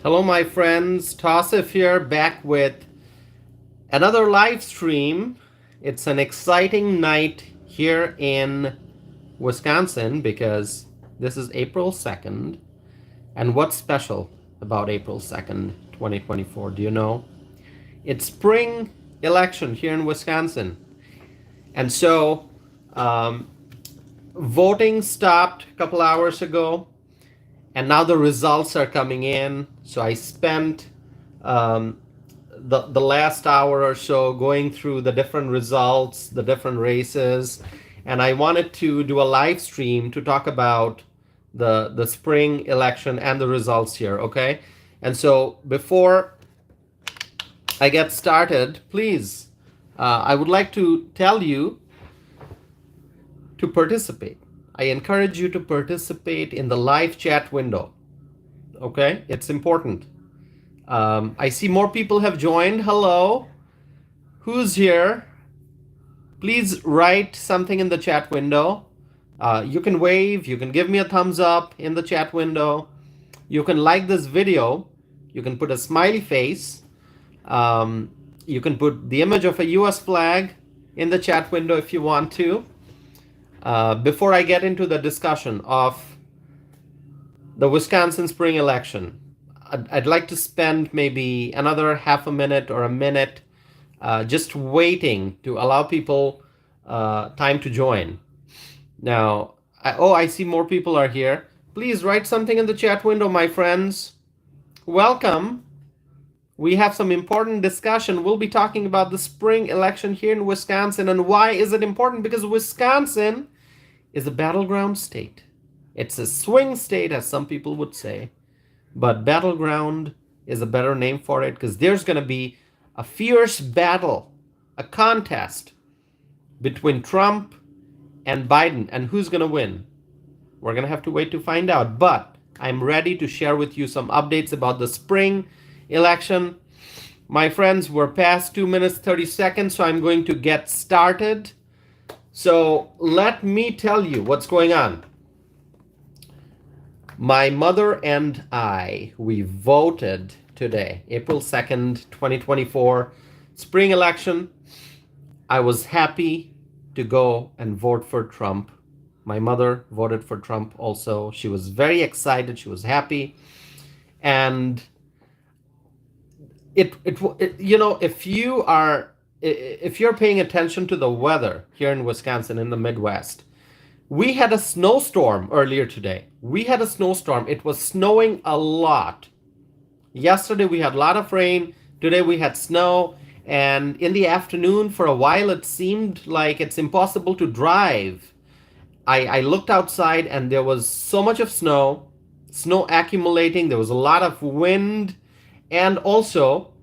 Hello, my friends. Tassif here, back with another live stream. It's an exciting night here in Wisconsin because this is April 2nd. And what's special about April 2nd, 2024? Do you know? It's spring election here in Wisconsin. And so um, voting stopped a couple hours ago, and now the results are coming in. So I spent um, the last hour or so going through the different results, the different races, and I wanted to do a live stream to talk about the spring election and the results here. Okay, and so before I get started, please, I would like to tell you to participate. I encourage you to participate in the live chat window. Okay, it's important. I see more people have joined. Hello. Who's here? Please write something in the chat window. You can wave, you can give me a thumbs up in the chat window. You can like this video. You can put a smiley face. You can put the image of a US flag in the chat window if you want to. Before I get into the discussion of the Wisconsin spring election, I'd like to spend maybe another half a minute or a minute just waiting to allow people time to join. Now, I see more people are here. Please write something in the chat window, my friends. Welcome. We have some important discussion. We'll be talking about the spring election here in Wisconsin. And why is it important? Because Wisconsin is a battleground state. It's a swing state, as some people would say. But battleground is a better name for it because there's going to be a fierce battle, a contest between Trump and Biden. And who's going to win? We're going to have to wait to find out. But I'm ready to share with you some updates about the spring election. My friends, we're past 2 minutes, 30 seconds, so I'm going to get started. So let me tell you what's going on. My mother and I, we voted today, April 2nd, 2024, spring election. I was happy to go and vote for Trump. My mother voted for Trump also. She was very excited. She was happy. And it you know, if you're paying attention to the weather here in Wisconsin, in the Midwest, we had a snowstorm earlier today. We had a snowstorm. It was snowing a lot. Yesterday we had a lot of rain. Today we had snow. And in the afternoon, for a while, it seemed like it's impossible to drive. I looked outside and there was so much of snow accumulating. There was a lot of wind. And also,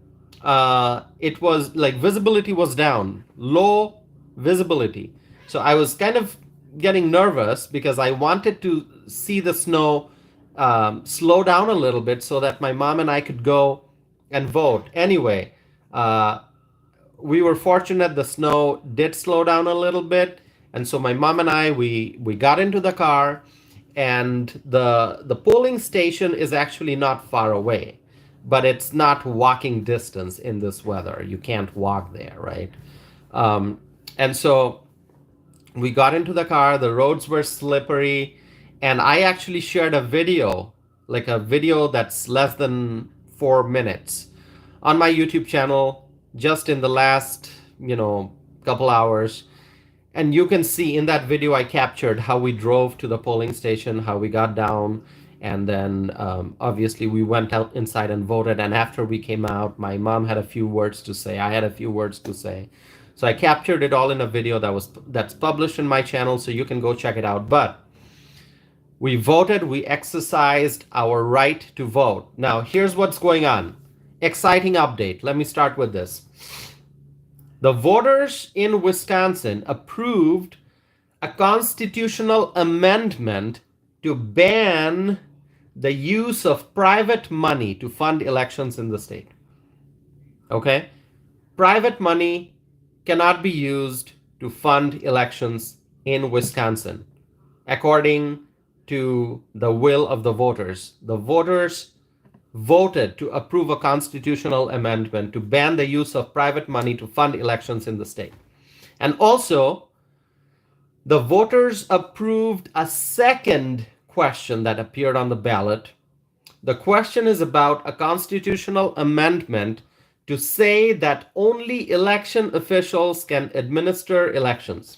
it was like visibility was down, low visibility. So I was kind of getting nervous because I wanted to see the snow slow down a little bit so that my mom and I could go and vote. Anyway, we were fortunate the snow did slow down a little bit, and so my mom and I we got into the car, and the polling station is actually not far away, but it's not walking distance in this weather. You can't walk there, right? And so we got into the car, the roads were slippery, and I actually shared a video, like a video that's less than 4 minutes on my YouTube channel just in the last, couple hours. And you can see in that video I captured how we drove to the polling station, how we got down, and then obviously we went out inside and voted. And after we came out, my mom had a few words to say. I had a few words to say. So I captured it all in a video that's published in my channel, so you can go check it out. But we voted, we exercised our right to vote. Now, here's what's going on. Exciting update. Let me start with this. The voters in Wisconsin approved a constitutional amendment to ban the use of private money to fund elections in the state. Okay? Private money cannot be used to fund elections in Wisconsin, according to the will of the voters. The voters voted to approve a constitutional amendment to ban the use of private money to fund elections in the state. And also, the voters approved a second question that appeared on the ballot. The question is about a constitutional amendment to say that only election officials can administer elections.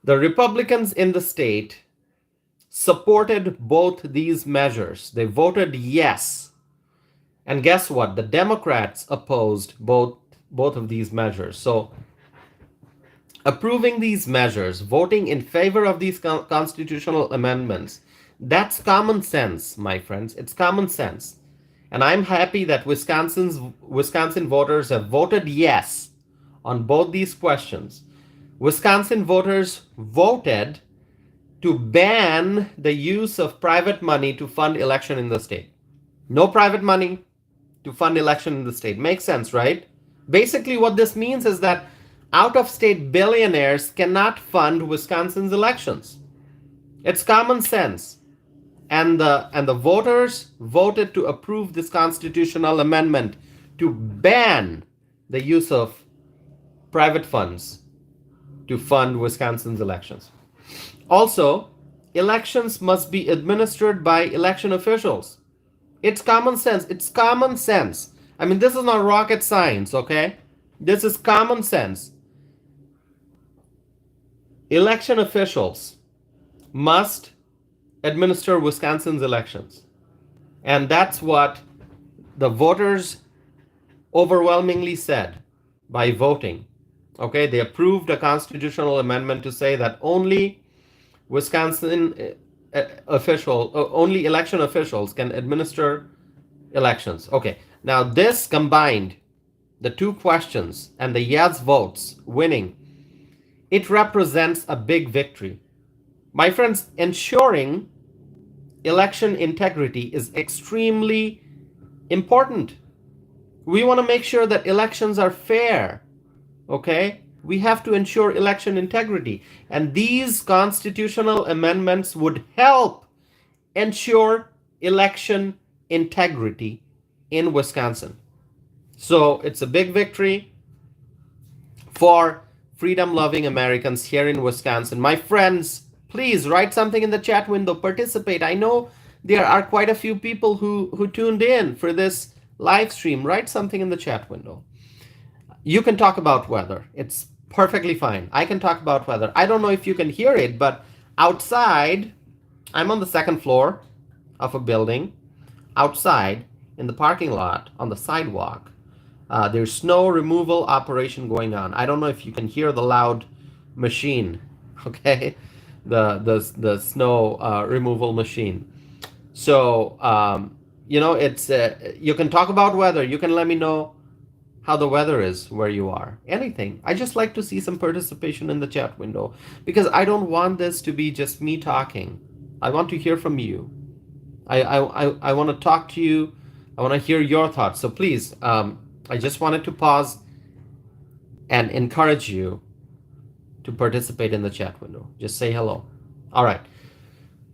The Republicans in the state supported both these measures. They voted yes. And guess what? The Democrats opposed both of these measures. So approving these measures, voting in favor of these constitutional amendments, that's common sense, my friends. It's common sense. And I'm happy that Wisconsin voters have voted yes on both these questions. Wisconsin voters voted to ban the use of private money to fund election in the state. No private money to fund election in the state. Makes sense, right? Basically, what this means is that out-of-state billionaires cannot fund Wisconsin's elections. It's common sense. And the voters voted to approve this constitutional amendment to ban the use of private funds to fund Wisconsin's elections. Also, elections must be administered by election officials. It's common sense. It's common sense. I mean, this is not rocket science, okay? This is common sense. Election officials must administer Wisconsin's elections. And that's what the voters overwhelmingly said by voting. Okay, they approved a constitutional amendment to say that only Wisconsin only election officials can administer elections. Okay, now this combined, the two questions and the yes votes winning, it represents a big victory. My friends, ensuring election integrity is extremely important. We want to make sure that elections are fair, okay? We have to ensure election integrity. And these constitutional amendments would help ensure election integrity in Wisconsin. So it's a big victory for freedom-loving Americans here in Wisconsin. My friends, please write something in the chat window, participate. I know there are quite a few people who tuned in for this live stream. Write something in the chat window. You can talk about weather. It's perfectly fine. I can talk about weather. I don't know if you can hear it, but outside, I'm on the second floor of a building. Outside, in the parking lot, on the sidewalk, there's snow removal operation going on. I don't know if you can hear the loud machine, okay? The snow removal machine. So, it's you can talk about weather. You can let me know how the weather is where you are. Anything. I just like to see some participation in the chat window because I don't want this to be just me talking. I want to hear from you. I want to talk to you. I want to hear your thoughts. So please, I just wanted to pause and encourage you to participate in the chat window. Just say hello. All right.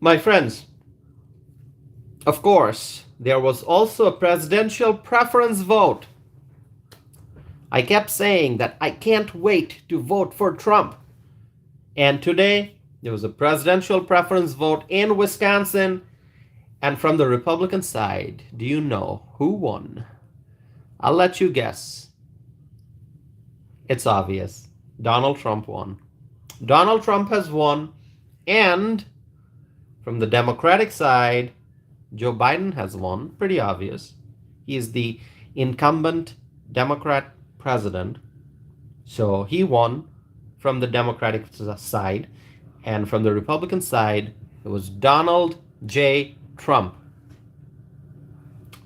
My friends, of course, there was also a presidential preference vote. I kept saying that I can't wait to vote for Trump. And today, there was a presidential preference vote in Wisconsin. And from the Republican side, do you know who won? I'll let you guess. It's obvious. Donald Trump won. Donald Trump has won. And from the Democratic side, Joe Biden has won. Pretty obvious. He is the incumbent Democrat president. So he won from the Democratic side. And from the Republican side, it was Donald J. Trump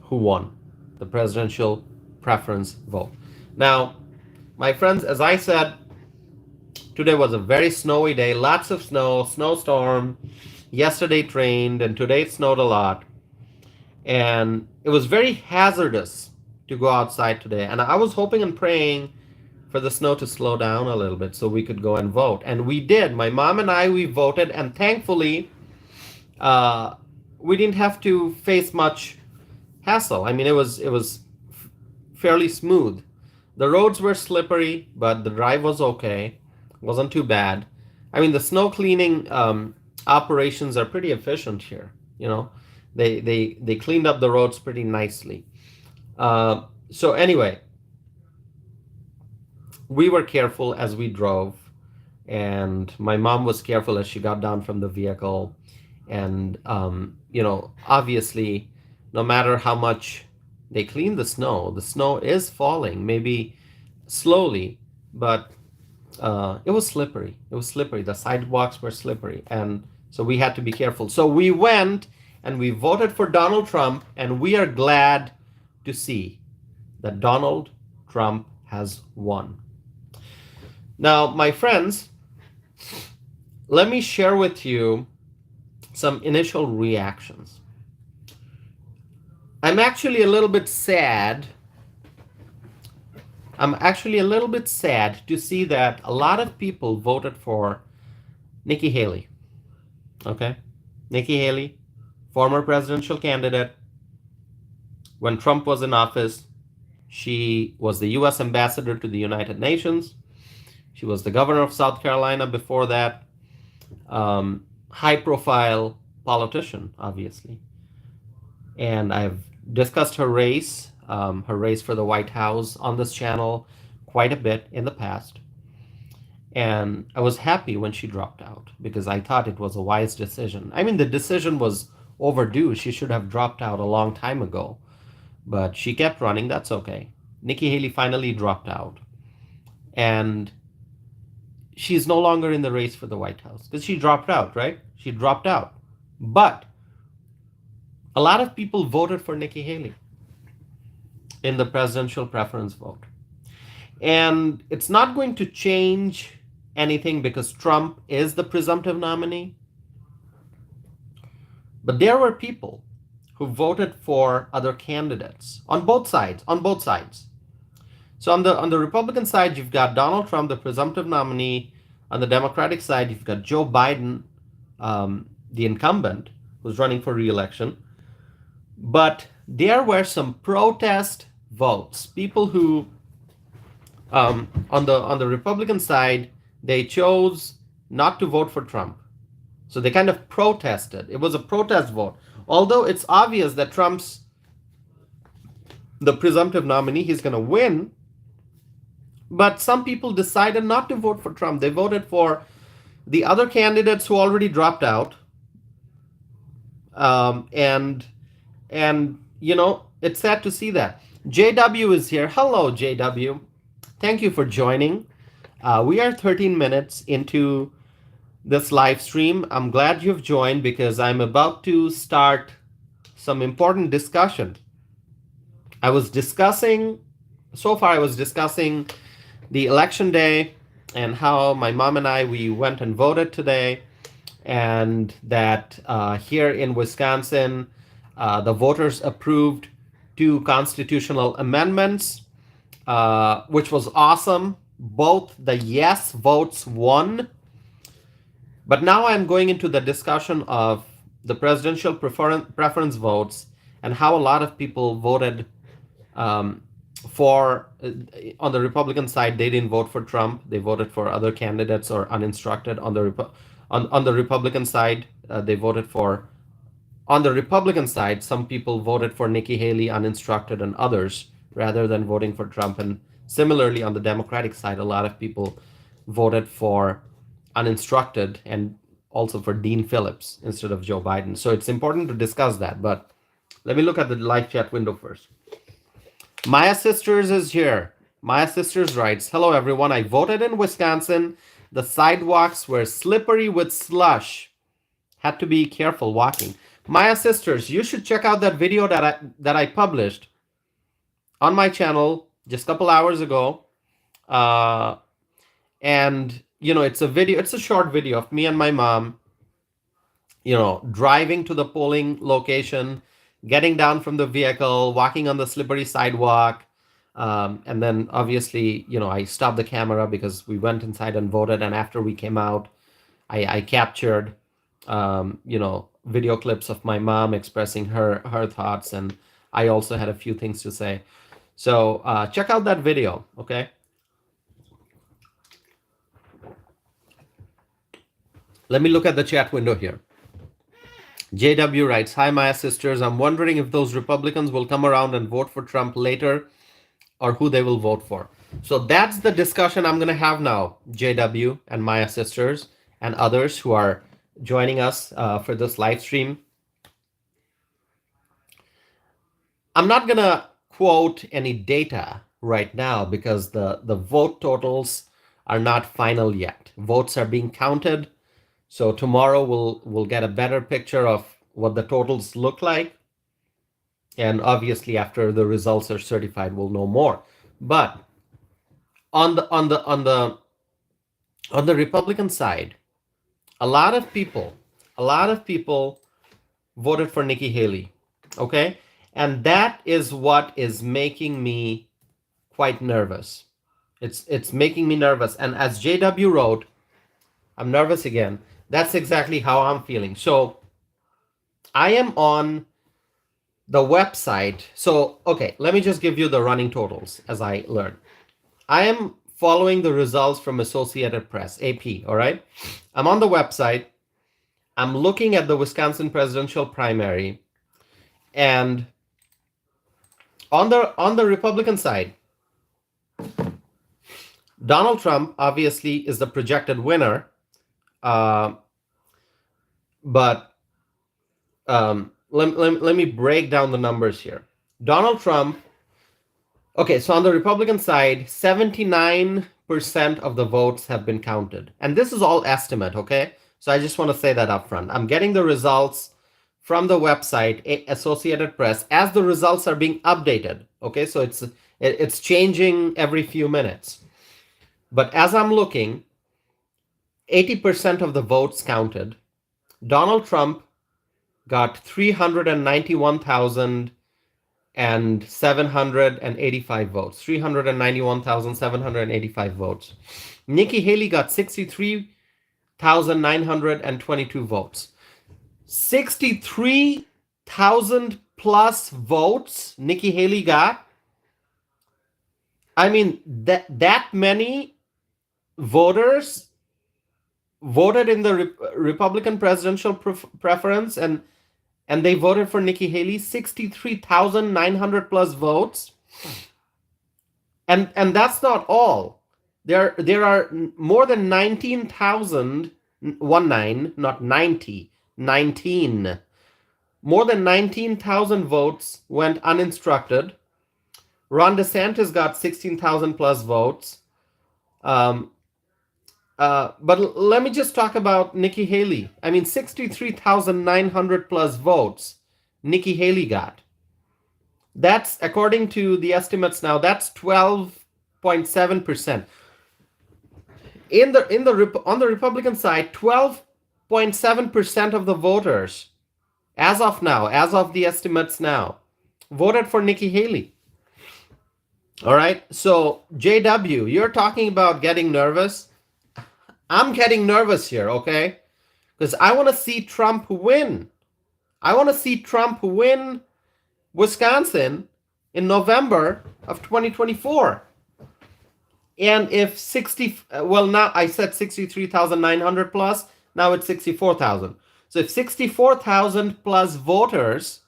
who won the presidential preference vote. Now, my friends, as I said, today was a very snowy day, lots of snow, snowstorm. Yesterday it rained and today it snowed a lot. And it was very hazardous to go outside today. And I was hoping and praying for the snow to slow down a little bit so we could go and vote. And we did. My mom and I, we voted. And thankfully, we didn't have to face much hassle. I mean, it was fairly smooth. The roads were slippery, but the drive was okay. Wasn't too bad. I mean, the snow cleaning operations are pretty efficient here. You know, they cleaned up the roads pretty nicely. So anyway, we were careful as we drove, and my mom was careful as she got down from the vehicle. And obviously, no matter how much they clean the snow is falling, maybe slowly, but it was slippery. It was slippery. The sidewalks were slippery, and so we had to be careful. So we went and we voted for Donald Trump, and we are glad to see that Donald Trump has won. Now, my friends, let me share with you some initial reactions. I'm actually a little bit sad. To see that a lot of people voted for Nikki Haley. Okay? Nikki Haley, former presidential candidate. When Trump was in office, she was the U.S. ambassador to the United Nations. She was the governor of South Carolina before that. High-profile politician, obviously. And I've discussed her race for the White House on this channel quite a bit in the past. And I was happy when she dropped out because I thought it was a wise decision. I mean, the decision was overdue. She should have dropped out a long time ago. But she kept running. That's okay. Nikki Haley finally dropped out. And she's no longer in the race for the White House because she dropped out, right? She dropped out. But a lot of people voted for Nikki Haley in the presidential preference vote. And it's not going to change anything because Trump is the presumptive nominee. But there were people who voted for other candidates on both sides. So on the Republican side, you've got Donald Trump, the presumptive nominee. On the Democratic side, you've got Joe Biden, the incumbent, who's running for re-election. But there were some protest votes. People who, on the Republican side, they chose not to vote for Trump. So they kind of protested. It was a protest vote. Although it's obvious that Trump's the presumptive nominee, he's going to win. But some people decided not to vote for Trump. They voted for the other candidates who already dropped out. And it's sad to see that. JW is here. Hello, JW. Thank you for joining. We are 13 minutes into this live stream. I'm glad you've joined because I'm about to start some important discussion. I was discussing the election day and how my mom and we went and voted today, and that here in Wisconsin, the voters approved 2 constitutional amendments, which was awesome. Both the yes votes won. But now I'm going into the discussion of the presidential preference votes and how a lot of people voted for, on the Republican side, they didn't vote for Trump. They voted for other candidates or uninstructed. On the Republican side, they voted for, on the Republican side, some people voted for Nikki Haley, uninstructed, and others, rather than voting for Trump. And similarly, on the Democratic side, a lot of people voted for uninstructed and also for Dean Phillips instead of Joe Biden. So it's important to discuss that. But let me look at the live chat window first. Maya Sisters is here. Maya Sisters writes, hello everyone. I voted in Wisconsin. The sidewalks were slippery with slush. Had to be careful walking. Maya Sisters, you should check out that video that I published on my channel just a couple hours ago. And it's a short video of me and my mom, driving to the polling location, getting down from the vehicle, walking on the slippery sidewalk. And then obviously, I stopped the camera because we went inside and voted. And after we came out, I captured video clips of my mom expressing her thoughts, and I also had a few things to say. So check out that video, okay? Let me look at the chat window here. JW writes, "Hi, Maya sisters. I'm wondering if those Republicans will come around and vote for Trump later, or who they will vote for." So that's the discussion I'm going to have now, JW and Maya sisters and others who are joining us for this live stream. I'm not going to quote any data right now because the vote totals are not final yet. Votes are being counted. So tomorrow we'll get a better picture of what the totals look like. And obviously after the results are certified, we'll know more. But on the Republican side, a lot of people voted for Nikki Haley. Okay? And that is what is making me quite nervous. It's making me nervous. And as JW wrote, I'm nervous again. That's exactly how I'm feeling. So I am on the website. So, okay, let me just give you the running totals as I learn. I am following the results from Associated Press, AP, all right? I'm on the website. I'm looking at the Wisconsin presidential primary. And on the Republican side, Donald Trump obviously is the projected winner. But let me break down the numbers here. Donald Trump, okay, so on the Republican side, 79% of the votes have been counted. And this is all estimate, okay? So I just want to say that up front. I'm getting the results from the website, Associated Press, as the results are being updated, okay? So it's changing every few minutes. But as I'm looking, 80% of the votes counted. Donald Trump got 391,785 votes. 391,785 votes. Nikki Haley got 63,922 votes. 63,000 plus votes Nikki Haley got. I mean, that many voters voted in the Republican presidential preference, and they voted for Nikki Haley. 63,900 plus votes, and that's not all. There are more than 19,000, 19, not 90, 19. More than 19,000 votes went uninstructed. Ron DeSantis got 16,000 plus votes. But let me just talk about Nikki Haley. I mean, 63,900 plus votes Nikki Haley got. That's, according to the estimates now, that's 12.7%. On the Republican side, 12.7% of the voters, as of now, as of the estimates now, voted for Nikki Haley. All right. So JW, you're talking about getting nervous. I'm getting nervous here, okay? Because I want to see Trump win. I want to see Trump win Wisconsin in November of 2024. And if now I said 63,900 plus, now it's 64,000. So if 64,000 plus voters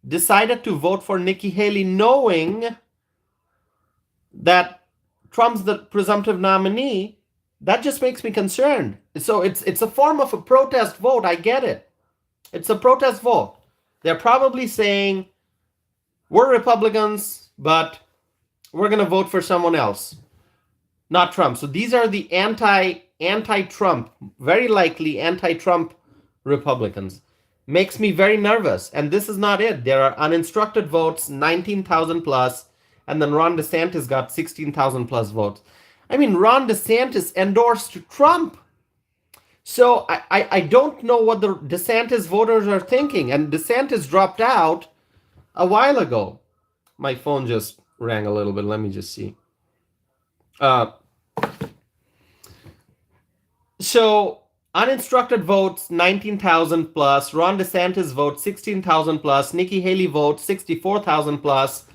decided to vote for Nikki Haley knowing that Trump's the presumptive nominee, that just makes me concerned. So it's a form of a protest vote. I get it. It's a protest vote. They're probably saying, we're Republicans, but we're going to vote for someone else, not Trump. So these are the anti-Trump, very likely anti-Trump Republicans. Makes me very nervous. And this is not it. There are uninstructed votes, 19,000 plus, and then Ron DeSantis got 16,000 plus votes. I mean, Ron DeSantis endorsed Trump. So I don't know what the DeSantis voters are thinking. And DeSantis dropped out a while ago. My phone just rang a little bit. Let me just see. So Uninstructed votes 19,000 plus. Ron DeSantis votes 16,000 plus. Nikki Haley votes 64,000 plus.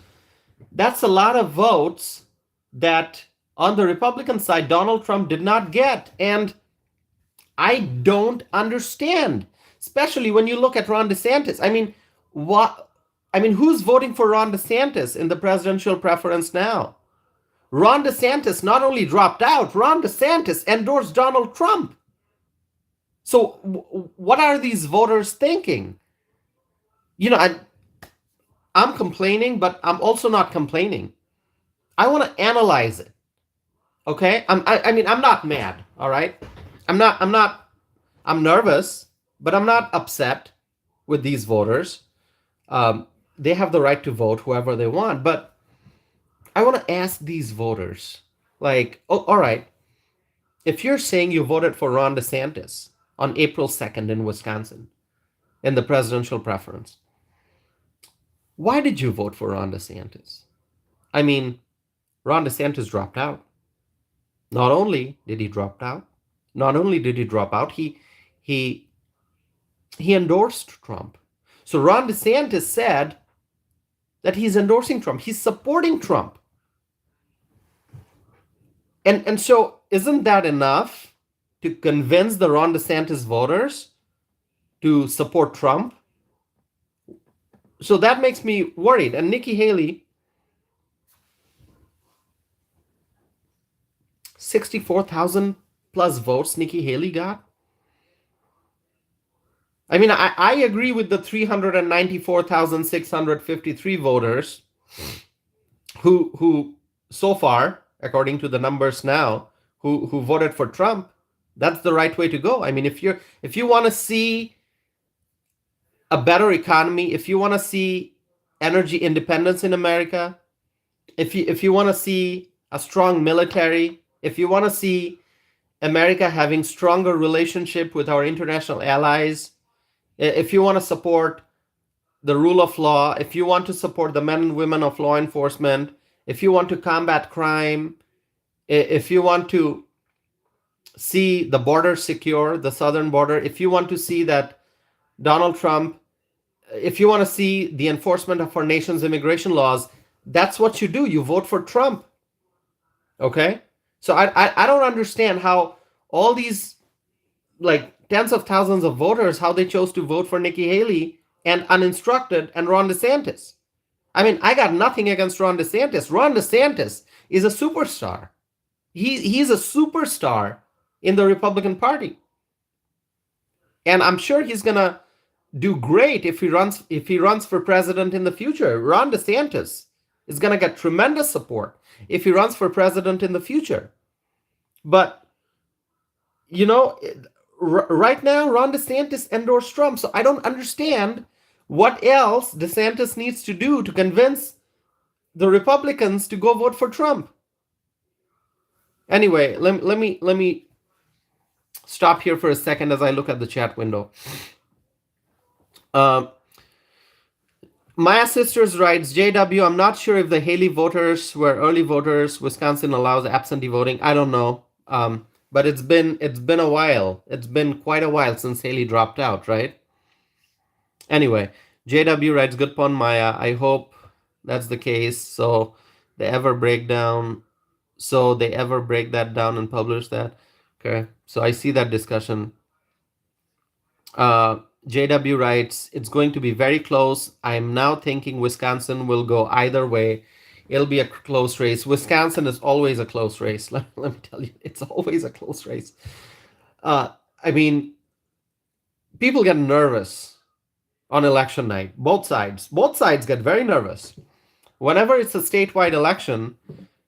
That's a lot of votes that on the Republican side Donald Trump did not get. And I don't understand, especially when you look at Ron DeSantis. I mean, what? I mean, who's voting for Ron DeSantis in the presidential preference now? Ron DeSantis not only dropped out, Ron DeSantis endorsed Donald Trump. So, what are these voters thinking? You know, I'm complaining, but I'm also not complaining. I want to analyze it. Okay, I mean, I'm not mad. All right, I'm nervous, but I'm not upset with these voters. They have the right to vote whoever they want, but I want to ask these voters, like, oh, all right, if you're saying you voted for Ron DeSantis on April 2nd in Wisconsin in the presidential preference, why did you vote for Ron DeSantis? I mean, Ron DeSantis dropped out. Not only did he drop out, he endorsed Trump. So Ron DeSantis said that he's endorsing Trump. He's supporting Trump. And so isn't that enough to convince the Ron DeSantis voters to support Trump? So that makes me worried. And Nikki Haley, 64,000 plus votes Nikki Haley got. I mean, I agree with the 394,653 voters who so far, according to the numbers now, who voted for Trump. That's the right way to go. I mean, if you want to see a better economy, if you want to see energy independence in America, if you want to see a strong military, if you want to see America having stronger relationship with our international allies, if you want to support the rule of law, if you want to support the men and women of law enforcement, if you want to combat crime, if you want to see the border secure, the southern border, if you want to see that Donald Trump, if you want to see the enforcement of our nation's immigration laws, that's what you do. You vote for Trump. Okay? So I don't understand how all these like tens of thousands of voters, how they chose to vote for Nikki Haley and uninstructed and Ron DeSantis. I mean, I got nothing against Ron DeSantis. Ron DeSantis is a superstar. He's a superstar in the Republican Party. And I'm sure he's going to do great if he runs for president in the future. Ron DeSantis is going to get tremendous support if he runs for president in the future. But you know, right now Ron DeSantis endorsed Trump. So I don't understand what else DeSantis needs to do to convince the Republicans to go vote for Trump. Anyway, let me stop here for a second as I look at the chat window. Maya Sisters writes, JW, I'm not sure if the Haley voters were early voters. Wisconsin allows absentee voting. I don't know. But it's been a while. It's been quite a while since Haley dropped out, right? Anyway, JW writes, good point, Maya. I hope that's the case. So they ever break that down and publish that. Okay. So I see that discussion. JW writes, it's going to be very close. I'm now thinking Wisconsin will go either way. It'll be a close race. Wisconsin is always a close race. Let me tell you, it's always a close race. I mean, people get nervous on election night. Both sides get very nervous. Whenever it's a statewide election,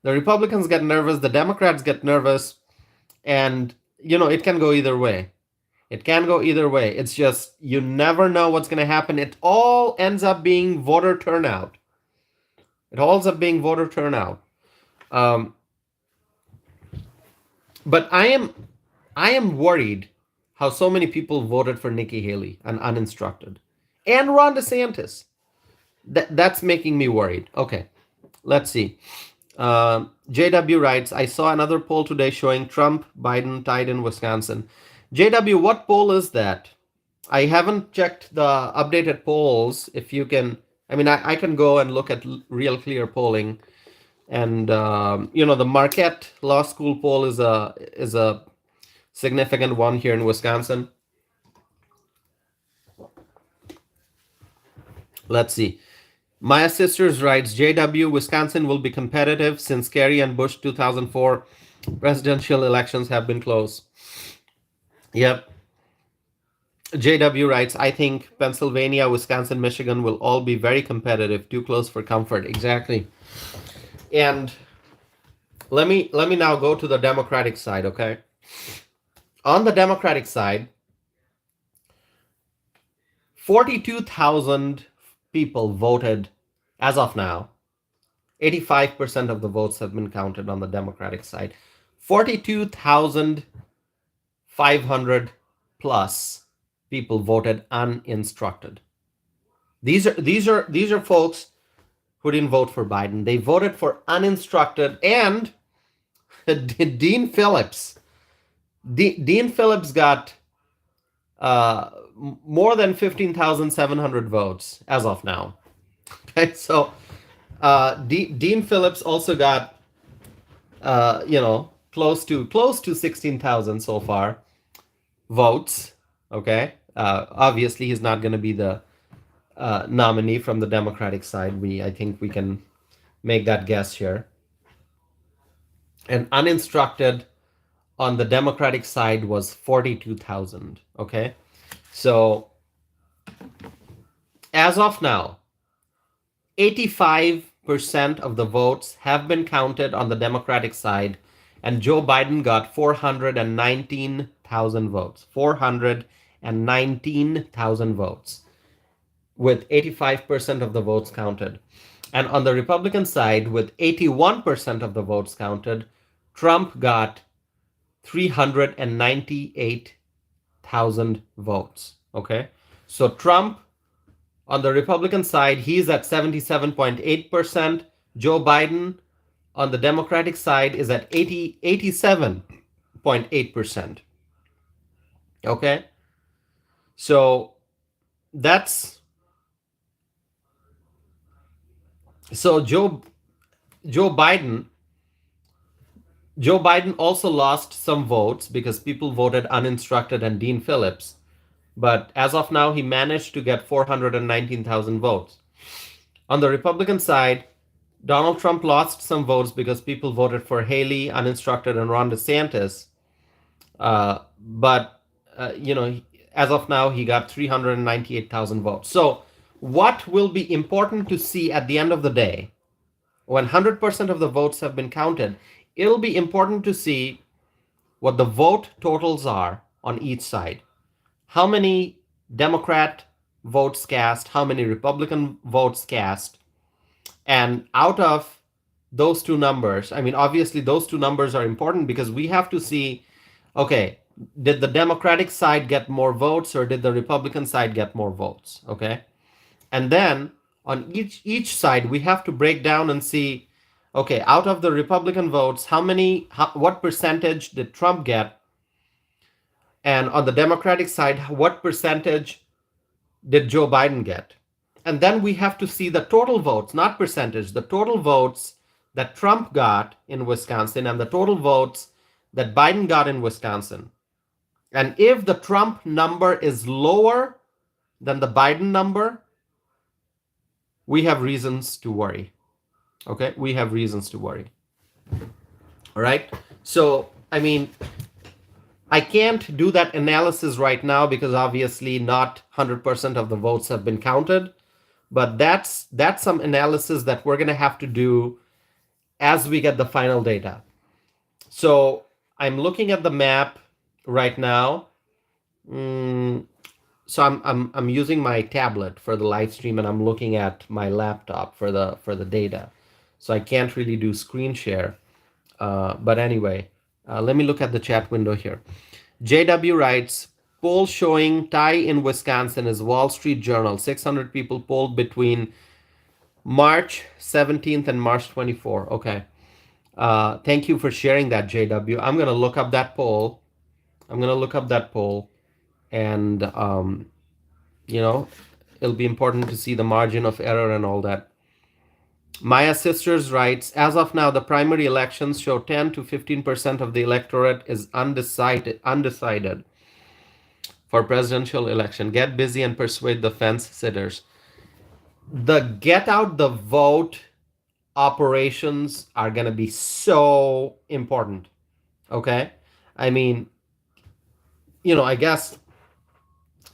the Republicans get nervous, the Democrats get nervous, and, you know, it can go either way. It can go either way. It's just, you never know what's going to happen. It all ends up being voter turnout. It all ends up being voter turnout. But I am worried how so many people voted for Nikki Haley and uninstructed. And Ron DeSantis. That's making me worried. Okay, let's see. JW writes, I saw another poll today showing Trump, Biden tied in Wisconsin. JW, what poll is that? I haven't checked the updated polls. If you can, I mean, I can go and look at Real Clear polling, and the Marquette Law School poll is a significant one here in Wisconsin. Let's see. Maya Sisters writes, JW, Wisconsin will be competitive since Kerry and Bush 2004 presidential elections have been close. Yep. JW writes, I think Pennsylvania, Wisconsin, Michigan will all be very competitive, too close for comfort. Exactly. And let me now go to the Democratic side, okay? On the Democratic side, 42,000 people voted as of now. 85% of the votes have been counted on the Democratic side. 42,500 plus people voted uninstructed. These are folks who didn't vote for Biden. They voted for uninstructed. And Dean Phillips. Dean Phillips got more than 15,700 votes as of now. Okay, so Dean Phillips also got close to 16,000 so far votes. Okay, obviously he's not going to be the nominee from the Democratic side. I think we can make that guess here. And uninstructed on the Democratic side was 42,000. Okay, so as of now, 85% of the votes have been counted on the Democratic side, and Joe Biden got 419,000 votes. 419,000 votes, with 85% of the votes counted. And on the Republican side, with 81% of the votes counted, Trump got 398,000 votes. Okay, so Trump, on the Republican side, he's at 77.8%. Joe Biden on the Democratic side is at 87.8%. Okay, so that's Joe Biden also lost some votes because people voted uninstructed and Dean Phillips. But as of now, he managed to get 419,000 votes. On the Republican side, Donald Trump lost some votes because people voted for Haley, uninstructed, and Ron DeSantis. But as of now, he got 398,000 votes. So what will be important to see at the end of the day, when 100% of the votes have been counted, it'll be important to see what the vote totals are on each side. How many Democrat votes cast, how many Republican votes cast, and out of those two numbers, I mean, obviously those two numbers are important because we have to see, okay, did the Democratic side get more votes or did the Republican side get more votes? Okay, and then on each side, we have to break down and see, okay, out of the Republican votes, what percentage did Trump get? And on the Democratic side, what percentage did Joe Biden get? And then we have to see the total votes, not percentage, the total votes that Trump got in Wisconsin and the total votes that Biden got in Wisconsin. And if the Trump number is lower than the Biden number, we have reasons to worry. Okay, we have reasons to worry. All right. So, I mean, I can't do that analysis right now because obviously not 100% of the votes have been counted. But that's some analysis that we're going to have to do as we get the final data. So I'm looking at the map right now. So I'm using my tablet for the live stream, and I'm looking at my laptop for the data. So I can't really do screen share. But anyway, let me look at the chat window here. JW writes, poll showing tie in Wisconsin is Wall Street Journal. 600 people polled between March 17th and March 24. Okay. Thank you for sharing that, JW. I'm going to look up that poll I'm going to look up that poll, and you know, it'll be important to see the margin of error and all that. Maya Sisters writes, as of now, the primary elections show 10 to 15% of the electorate is undecided for presidential election. Get busy and persuade the fence sitters. The get out the vote operations are going to be so important. Okay? I mean, I guess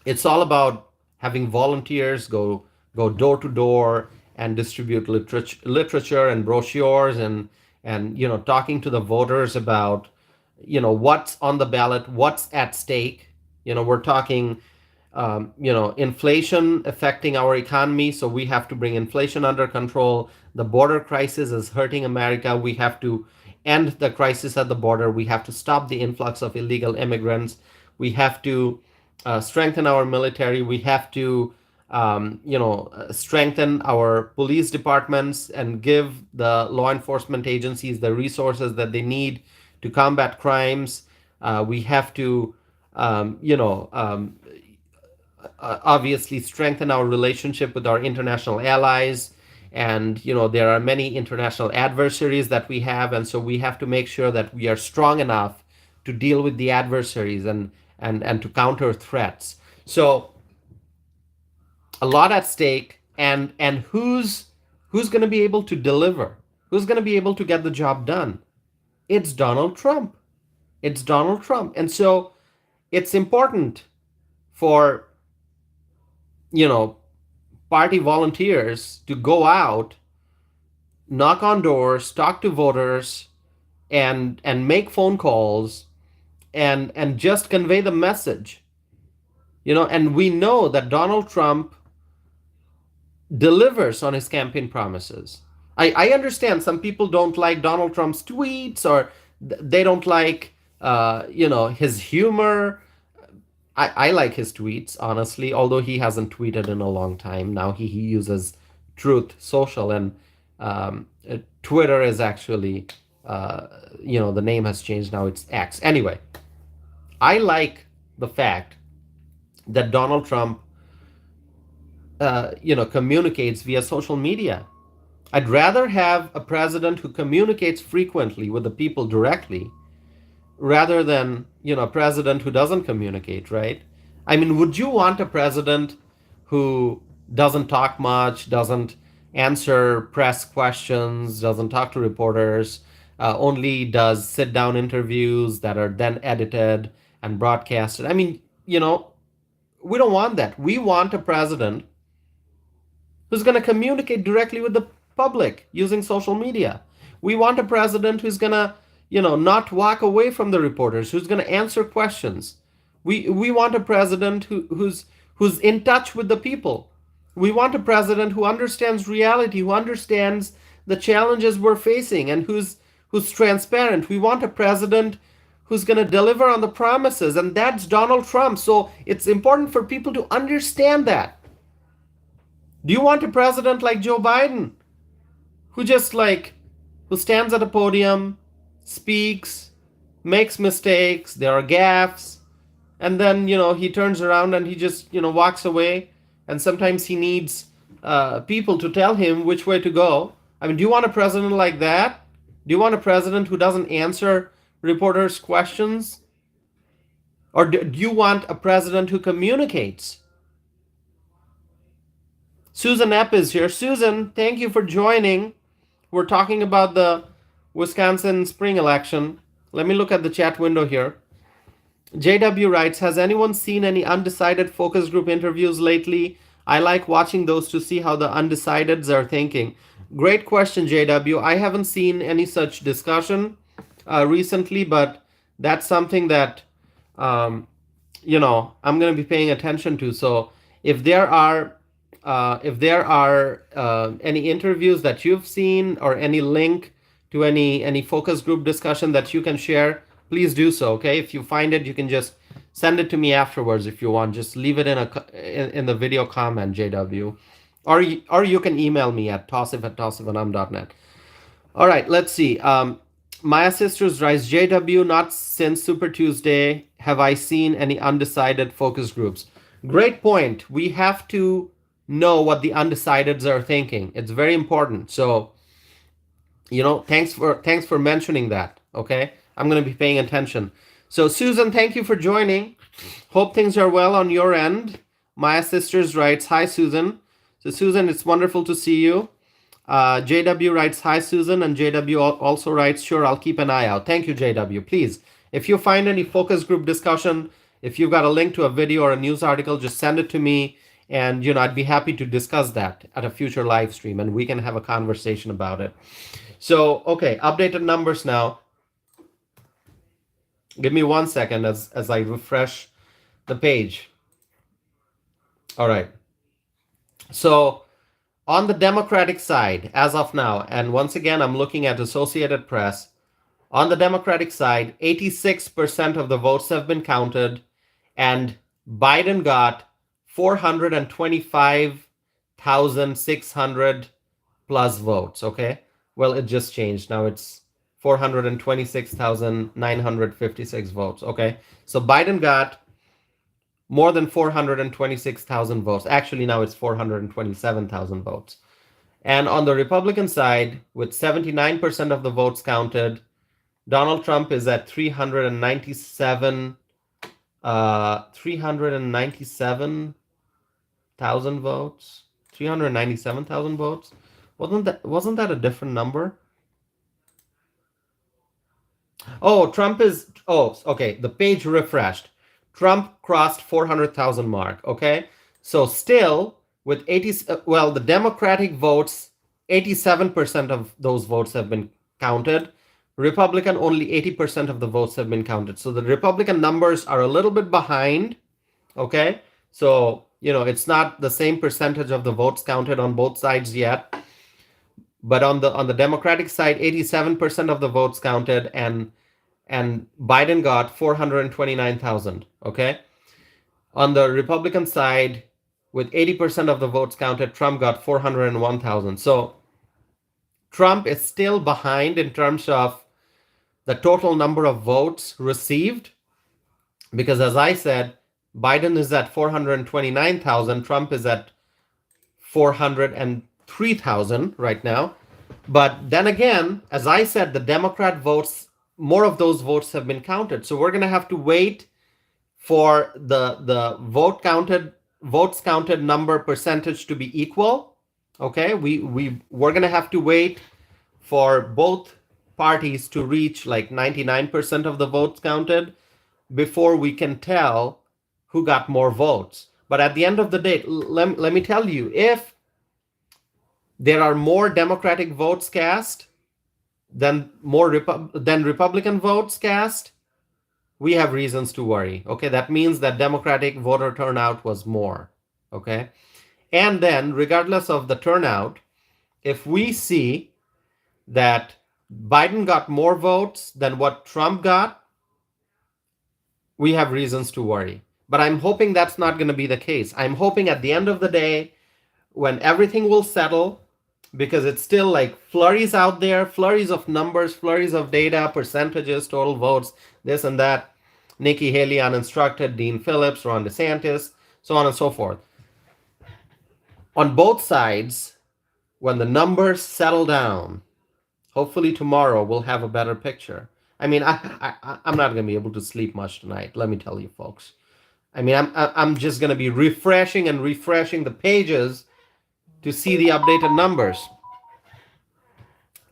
it's all about having volunteers go door to door and distribute literature and brochures, and talking to the voters about what's on the ballot, what's at stake. We're talking inflation affecting our economy, so we have to bring inflation under control. The border crisis is hurting America. We have to end the crisis at the border. We have to stop the influx of illegal immigrants. We have to strengthen our military. We have to strengthen our police departments and give the law enforcement agencies the resources that they need to combat crimes. We have to obviously strengthen our relationship with our international allies, and there are many international adversaries that we have, and so we have to make sure that we are strong enough to deal with the adversaries and to counter threats. So a lot at stake, and who's going to be able to deliver, who's going to be able to get the job done? It's Donald Trump. And so it's important for party volunteers to go out, knock on doors, talk to voters, and make phone calls, and just convey the message. And we know that Donald Trump delivers on his campaign promises. I understand some people don't like Donald Trump's tweets, or they don't like his humor. I like his tweets, honestly, although he hasn't tweeted in a long time. Now he uses Truth Social, and Twitter is actually, the name has changed. Now it's X. Anyway, I like the fact that Donald Trump, communicates via social media. I'd rather have a president who communicates frequently with the people directly, rather than a president who doesn't communicate, right? I mean, would you want a president who doesn't talk much, doesn't answer press questions, doesn't talk to reporters, only does sit down interviews that are then edited and broadcasted? I mean, we don't want that. We want a president who's going to communicate directly with the public using social media. We want a president who's going to not walk away from the reporters, who's going to answer questions. We want a president who's in touch with the people. We want a president who understands reality, who understands the challenges we're facing, and who's transparent. We want a president who's going to deliver on the promises, and that's Donald Trump. So it's important for people to understand that. Do you want a president like Joe Biden, who stands at a podium, speaks, makes mistakes, there are gaffes, and then he turns around and he just walks away, and sometimes he needs people to tell him which way to go? I mean, do you want a president like that? Do you want a president who doesn't answer reporters' questions? Or do you want a president who communicates? Susan Epp is here. Susan, thank you for joining. We're talking about the Wisconsin spring election. Let me look at the chat window here. JW writes, has anyone seen any undecided focus group interviews lately? I like watching those to see how the undecideds are thinking. Great question, JW. I haven't seen any such discussion recently, but that's something that I'm going to be paying attention to. So if there are any interviews that you've seen, or any link to any focus group discussion that you can share, please do so. Okay, if you find it, you can just send it to me afterwards if you want. Just leave it in the video comment, JW, or you can email me at tossif@tossifanam.net. All right, let's see. Maya Sisters writes, JW, not since Super Tuesday have I seen any undecided focus groups. Great point. We have to know what the undecideds are thinking. It's very important. So, thanks for mentioning that. Okay, I'm going to be paying attention. So, Susan, thank you for joining. Hope things are well on your end. Maya Sisters writes, hi, Susan. So, Susan, it's wonderful to see you. JW writes, hi, Susan, and JW also writes, sure, I'll keep an eye out. Thank you, JW. Please, if you find any focus group discussion, if you've got a link to a video or a news article, just send it to me, and I'd be happy to discuss that at a future live stream, and we can have a conversation about it. So, okay, updated numbers now. Give me 1 second as I refresh the page. All right. So, on the Democratic side, as of now, and once again, I'm looking at Associated Press. On the Democratic side, 86% of the votes have been counted, and Biden got 425,600 plus votes, okay? Well, it just changed. Now it's 426,956 votes, okay? So Biden got more than 426,000 votes. Actually, now it's 427,000 votes. And on the Republican side, with 79% of the votes counted, Donald Trump is at 397,000 votes. 397,000 votes. Wasn't that a different number? Oh, okay. The page refreshed. Trump crossed 400,000 mark. Okay, so still with the Democratic votes, 87% of those votes have been counted. Republican, only 80% of the votes have been counted. So the Republican numbers are a little bit behind. Okay, so it's not the same percentage of the votes counted on both sides yet. But on the Democratic side, 87% of the votes counted, and Biden got 429,000. Okay. On the Republican side, with 80% of the votes counted, Trump got 401,000. So Trump is still behind in terms of the total number of votes received, because as I said, Biden is at 429,000, Trump is at 403,000 right now. But then again, as I said, the Democrat votes, more of those votes have been counted. So we're going to have to wait for the votes counted number percentage to be equal. Okay, we're going to have to wait for both parties to reach like 99% of the votes counted before we can tell who got more votes. But at the end of the day, let me tell you, if there are more Democratic votes cast than Republican votes cast, we have reasons to worry. Okay, that means that Democratic voter turnout was more. Okay, and then regardless of the turnout, if we see that Biden got more votes than what Trump got, we have reasons to worry. But I'm hoping that's not going to be the case. I'm hoping at the end of the day, when everything will settle, because it's still like flurries out there, flurries of numbers, flurries of data, percentages, total votes, this and that. Nikki Haley uninstructed, Dean Phillips, Ron DeSantis, so on and so forth. On both sides, when the numbers settle down, hopefully tomorrow we'll have a better picture. I mean, I'm not going to be able to sleep much tonight, let me tell you folks. I mean, I'm just going to be refreshing the pages to see the updated numbers.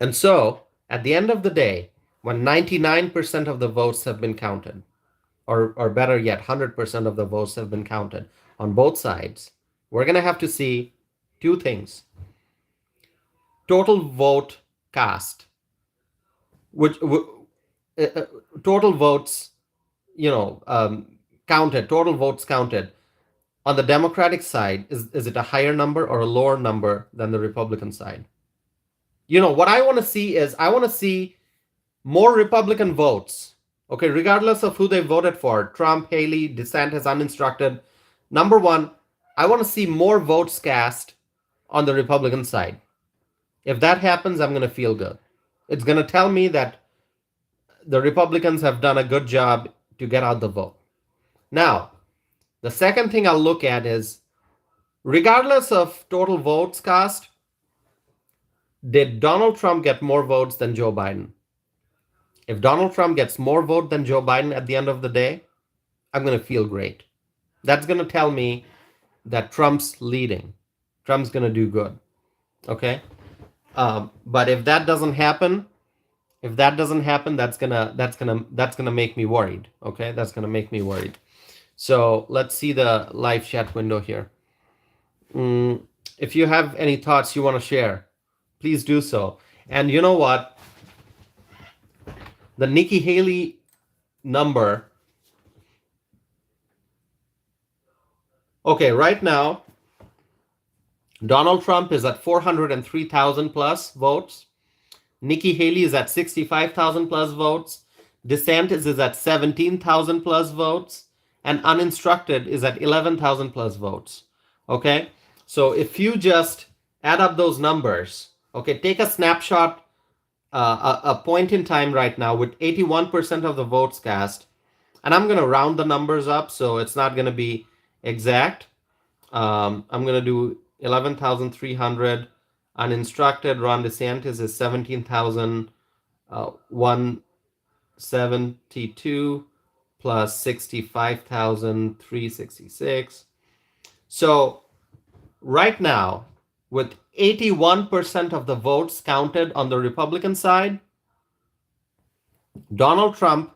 And so, at the end of the day, when 99% of the votes have been counted, or better yet, 100% of the votes have been counted on both sides, we're going to have to see two things. Total vote cast, total votes, counted, total votes counted. On the Democratic side, is it a higher number or a lower number than the Republican side? What I want to see is, I want to see more Republican votes, okay, regardless of who they voted for, Trump, Haley, DeSantis, uninstructed. Number one, I want to see more votes cast on the Republican side. If that happens, I'm going to feel good. It's going to tell me that the Republicans have done a good job to get out the vote. Now, the second thing I'll look at is, regardless of total votes cast, did Donald Trump get more votes than Joe Biden? If Donald Trump gets more vote than Joe Biden at the end of the day, I'm going to feel great. That's going to tell me that Trump's leading. Trump's going to do good. Okay? But if that doesn't happen, that's gonna make me worried. Okay, that's gonna make me worried. So let's see the live chat window here. If you have any thoughts you want to share, please do so. And you know what? The Nikki Haley number. Okay, right now, Donald Trump is at 403,000 plus votes. Nikki Haley is at 65,000 plus votes. DeSantis is at 17,000 plus votes. And uninstructed is at 11,000 plus votes. Okay? So if you just add up those numbers, okay, take a snapshot, a point in time right now with 81% of the votes cast. And I'm going to round the numbers up, so it's not going to be exact. I'm going to do 11,300. Uninstructed, Ron DeSantis is 17,172 plus 65,366. So right now, with 81% of the votes counted on the Republican side, Donald Trump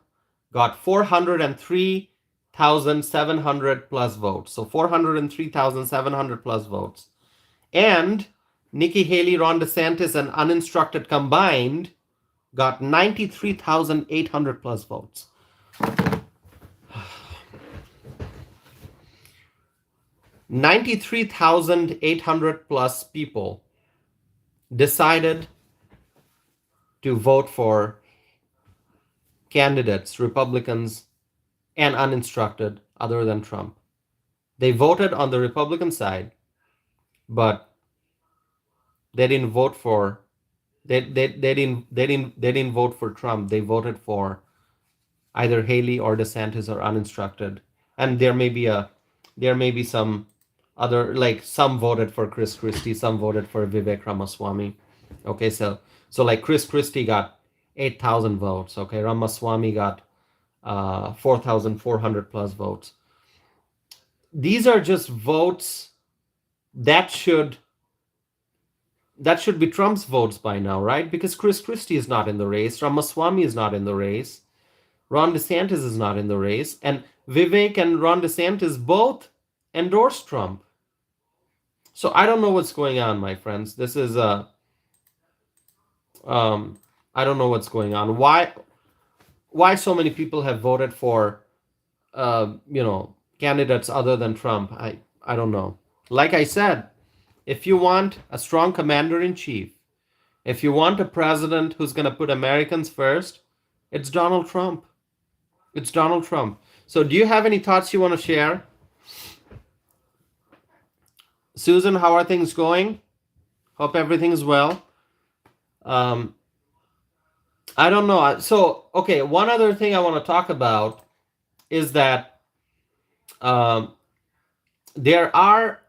got 403,700 plus votes. So 403,700 plus votes. And Nikki Haley, Ron DeSantis, and uninstructed combined got 93,800 plus votes. 93,800 plus people decided to vote for candidates, Republicans and uninstructed, other than Trump. They voted on the Republican side, but they didn't vote for they didn't vote for Trump. They voted for either Haley or DeSantis or uninstructed. And there may be some other, like, some voted for Chris Christie, some voted for Vivek Ramaswamy. Okay, so like Chris Christie got 8,000 votes. Okay, Ramaswamy got 4,400 plus votes. These are just votes that should be Trump's votes by now, right? Because Chris Christie is not in the race, Ramaswamy is not in the race, Ron DeSantis is not in the race, and Vivek and Ron DeSantis both endorsed Trump. So I don't know what's going on, my friends. This is I don't know what's going on. Why so many people have voted for candidates other than Trump? I don't know. Like I said, if you want a strong commander-in-chief, if you want a president who's going to put Americans first, it's Donald Trump. It's Donald Trump. So do you have any thoughts you want to share? Susan, how are things going? Hope everything's well. I don't know. So, okay, one other thing I want to talk about is that there are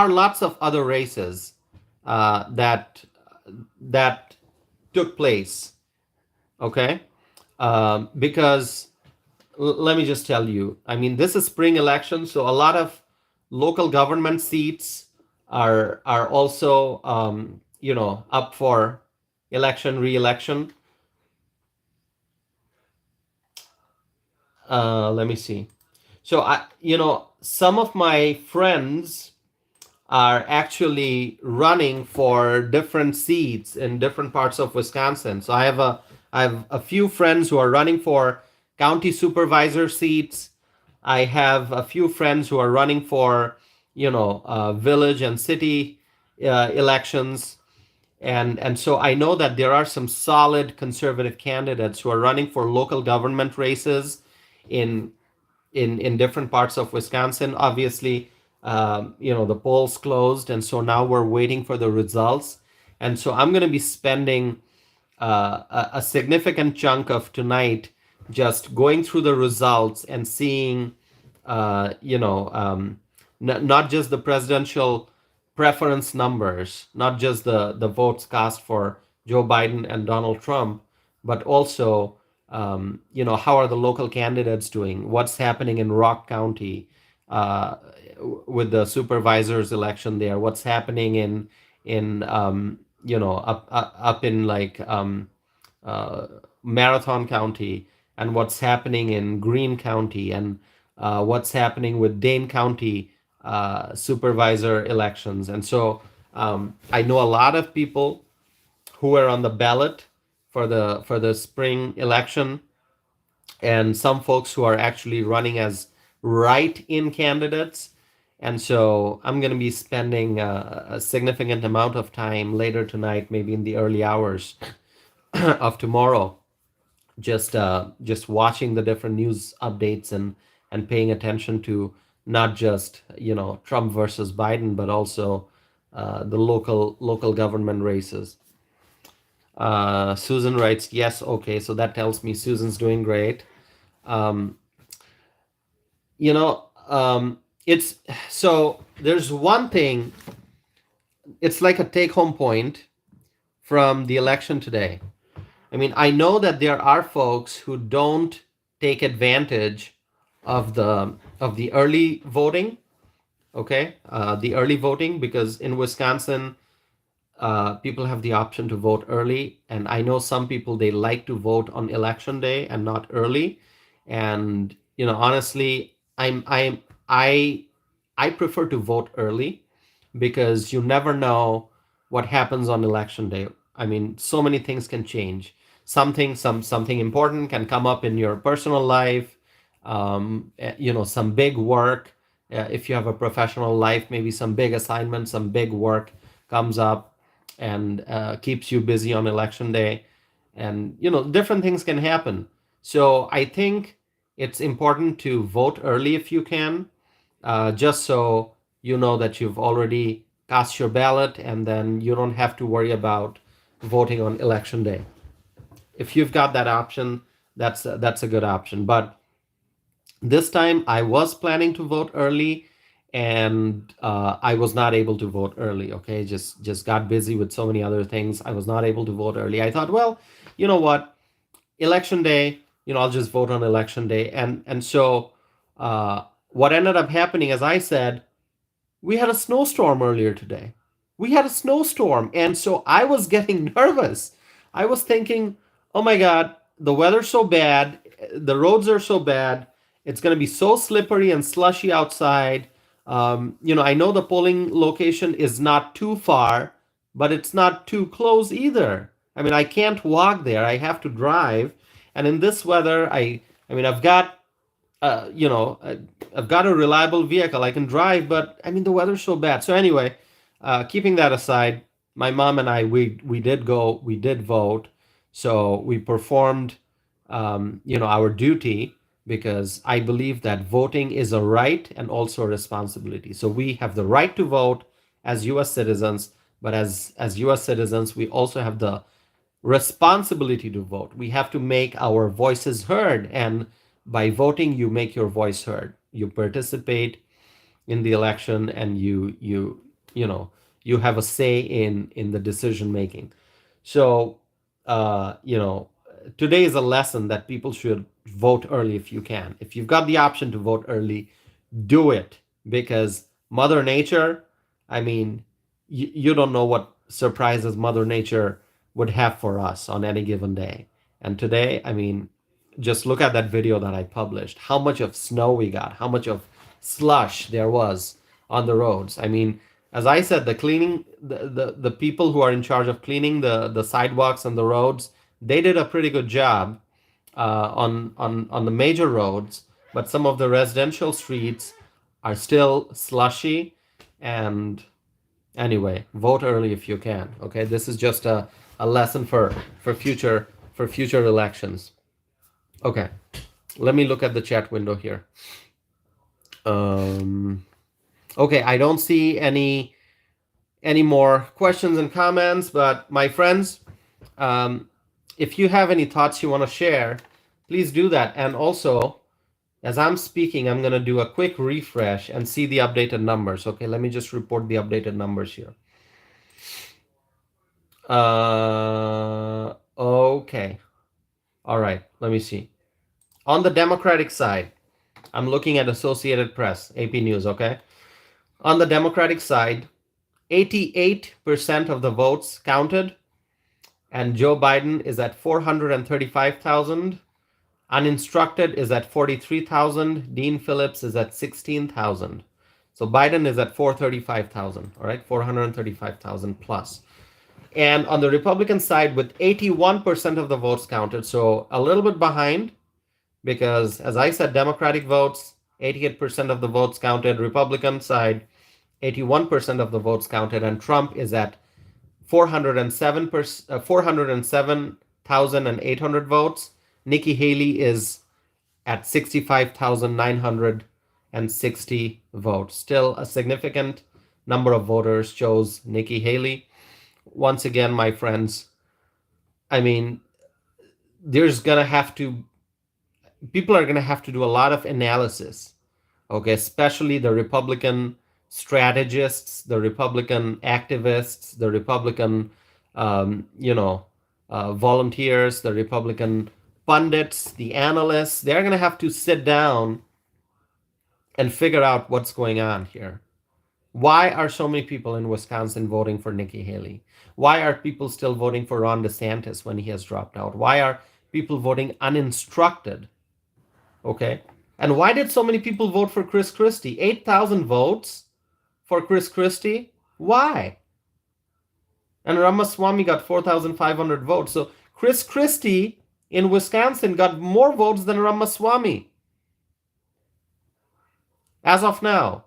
lots of other races that took place. Okay, because let me just tell you. I mean, this is spring election, so a lot of local government seats are also up for re-election. Let me see. So some of my friends are actually running for different seats in different parts of Wisconsin. So I have a few friends who are running for county supervisor seats. I have a few friends who are running for village and city elections. And so I know that there are some solid conservative candidates who are running for local government races in different parts of Wisconsin. Obviously, the polls closed, and so now we're waiting for the results. And so I'm going to be spending a significant chunk of tonight just going through the results and seeing, not just the presidential preference numbers, not just the votes cast for Joe Biden and Donald Trump, but also, how are the local candidates doing? What's happening in Rock County uh, with the supervisor's election there? What's happening in up in like uh, Marathon County, and what's happening in Greene County, and what's happening with Dane County supervisor elections. And so I know a lot of people who are on the ballot for the spring election, and some folks who are actually running as write-in candidates. And so I'm going to be spending a significant amount of time later tonight, maybe in the early hours of tomorrow, just watching the different news updates and paying attention to not just Trump versus Biden, but also the local government races. Susan writes, yes, okay, so that tells me Susan's doing great. Um, you know, it's so there's one thing. It's like a take-home point from the election today. I mean, I know that there are folks who don't take advantage of the early voting. Okay, the early voting, because in Wisconsin, people have the option to vote early, and I know some people, they like to vote on election day and not early. And honestly, I prefer to vote early, because you never know what happens on election day. I mean, so many things can change. Something important can come up in your personal life. Some big work. If you have a professional life, maybe some big assignment, some big work comes up and keeps you busy on election day. And different things can happen. So I think it's important to vote early if you can, just so you know that you've already cast your ballot, and then you don't have to worry about voting on election day. If you've got that option, that's a good option. But this time I was planning to vote early, and I was not able to vote early. Okay, just got busy with so many other things. I was not able to vote early. I thought, well, you know what, election day, I'll just vote on election day. And so what ended up happening, as I said, we had a snowstorm earlier today. We had a snowstorm. And so I was getting nervous. I was thinking, oh my God, the weather's so bad. The roads are so bad. It's going to be so slippery and slushy outside. I know the polling location is not too far, but it's not too close either. I mean, I can't walk there. I have to drive. And in this weather, I mean, uh, you know, I- I've got a reliable vehicle. I can drive, but I mean, the weather's so bad. So anyway, keeping that aside, my mom and I, we did vote. So we performed, our duty, because I believe that voting is a right and also a responsibility. So we have the right to vote as U.S. citizens, but as U.S. citizens, we also have the responsibility to vote. We have to make our voices heard, and by voting, you make your voice heard. You participate in the election, and you have a say in the decision making. So, uh, you know, today is a lesson that people should vote early if you can. If you've got the option to vote early, do it, because Mother Nature, I mean, you don't know what surprises Mother Nature would have for us on any given day. And today, I mean, just look at that video that I published. How much of snow we got, how much of slush there was on the roads. I mean, as I said, the people who are in charge of cleaning the sidewalks and the roads, they did a pretty good job on the major roads, but some of the residential streets are still slushy. And anyway, vote early if you can. Okay, this is just a lesson for future elections. Okay, let me look at the chat window here. Um, okay, I don't see any more questions and comments, but my friends, um, if you have any thoughts you want to share, please do that. And also, as I'm speaking, I'm going to do a quick refresh and see the updated numbers. Okay, let me just report the updated numbers here. Okay. All right, let me see. On the Democratic side, I'm looking at Associated Press, AP News, okay? On the Democratic side, 88% of the votes counted, and Joe Biden is at 435,000. Uninstructed is at 43,000. Dean Phillips is at 16,000. So Biden is at 435,000, all right? 435,000 plus. And on the Republican side, with 81% of the votes counted, so a little bit behind, because as I said, Democratic votes, 88% of the votes counted. Republican side, 81% of the votes counted, and Trump is at 407,800 votes. Nikki Haley is at 65,960 votes. Still a significant number of voters chose Nikki Haley. Once again, my friends, I mean, people are going to have to do a lot of analysis, okay, especially the Republican strategists, the Republican activists, the Republican, volunteers, the Republican pundits, the analysts. They're going to have to sit down and figure out what's going on here. Why are so many people in Wisconsin voting for Nikki Haley? Why are people still voting for Ron DeSantis when he has dropped out? Why are people voting uninstructed? Okay. And why did so many people vote for Chris Christie? 8,000 votes for Chris Christie? Why? And Ramaswamy got 4,500 votes. So Chris Christie in Wisconsin got more votes than Ramaswamy as of now.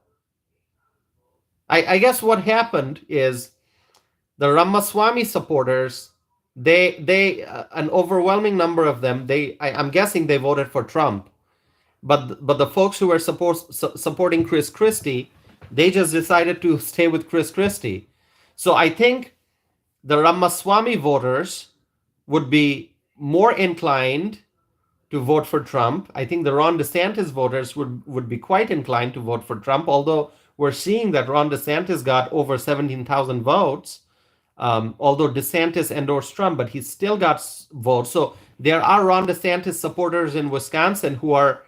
I guess what happened is the Ramaswamy supporters, an overwhelming number of them, I'm guessing they voted for Trump. But the folks who were supporting Chris Christie, they just decided to stay with Chris Christie. So I think the Ramaswamy voters would be more inclined to vote for Trump. I think the Ron DeSantis voters would be quite inclined to vote for Trump, although we're seeing that Ron DeSantis got over 17,000 votes, although DeSantis endorsed Trump, but he still got votes. So there are Ron DeSantis supporters in Wisconsin who are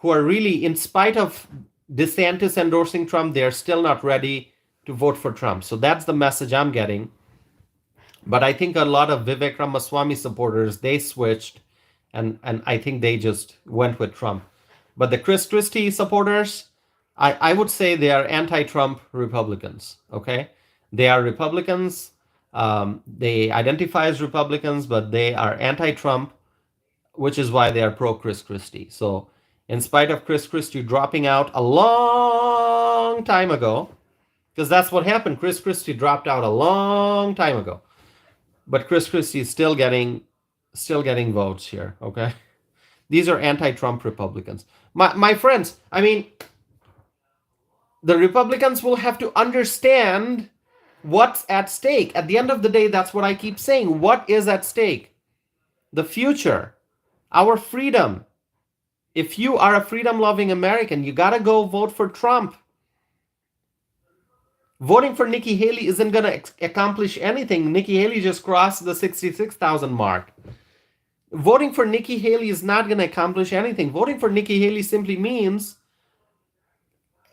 really, in spite of DeSantis endorsing Trump, they're still not ready to vote for Trump. So that's the message I'm getting. But I think a lot of Vivek Ramaswamy supporters, they switched, and I think they just went with Trump. But the Chris Christie supporters, I would say they are anti-Trump Republicans, okay? They are Republicans. They identify as Republicans, but they are anti-Trump, which is why they are pro-Chris Christie. So in spite of Chris Christie dropping out a long time ago, because that's what happened. Chris Christie dropped out a long time ago. But Chris Christie is still getting votes here, okay? These are anti-Trump Republicans. My friends, I mean, the Republicans will have to understand what's at stake. At the end of the day, that's what I keep saying. What is at stake? The future, our freedom. If you are a freedom-loving American, you got to go vote for Trump. Voting for Nikki Haley isn't going to accomplish anything. Nikki Haley just crossed the 66,000 mark. Voting for Nikki Haley is not going to accomplish anything. Voting for Nikki Haley simply means,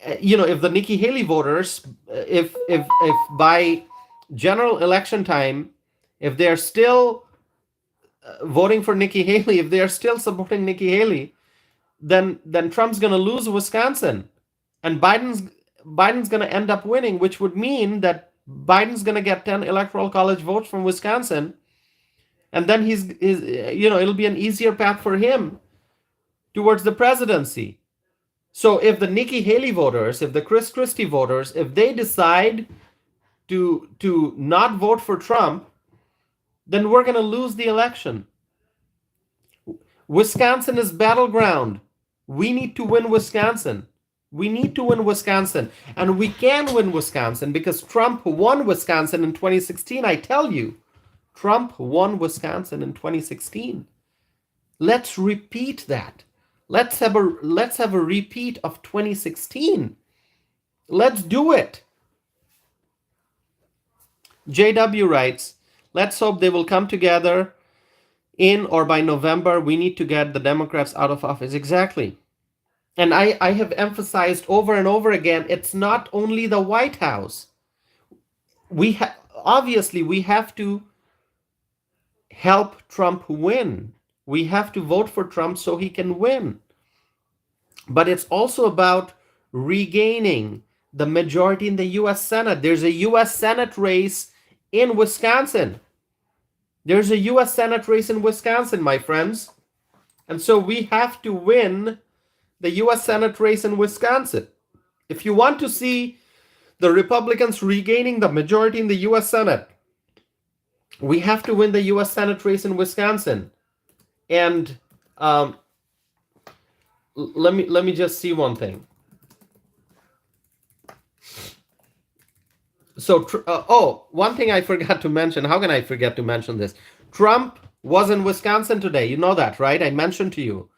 if the Nikki Haley voters, if by general election time, if they're still voting for Nikki Haley, if they're still supporting Nikki Haley, then Trump's going to lose Wisconsin, and Biden's going to end up winning, which would mean that Biden's going to get 10 electoral college votes from Wisconsin, and then it'll be an easier path for him towards the presidency. So if the Nikki Haley voters, if the Chris Christie voters, if they decide to not vote for Trump, then we're going to lose the election. Wisconsin is battleground. We need to win Wisconsin. We need to win Wisconsin. And we can win Wisconsin because Trump won Wisconsin in 2016, I tell you. Trump won Wisconsin in 2016. Let's repeat that. Let's have a repeat of 2016. Let's do it. JW writes, let's hope they will come together in or by November. We need to get the Democrats out of office. Exactly. And I have emphasized over and over again, it's not only the White House. Obviously we have to help Trump win. We have to vote for Trump so he can win. But it's also about regaining the majority in the U.S. Senate. There's a U.S. Senate race in Wisconsin. There's a U.S. Senate race in Wisconsin, my friends. And so we have to win the U.S. Senate race in Wisconsin. If you want to see the Republicans regaining the majority in the U.S. Senate, we have to win the U.S. Senate race in Wisconsin. And let me just see one thing. So, one thing I forgot to mention. How can I forget to mention this? Trump was in Wisconsin today. You know that, right? I mentioned to you.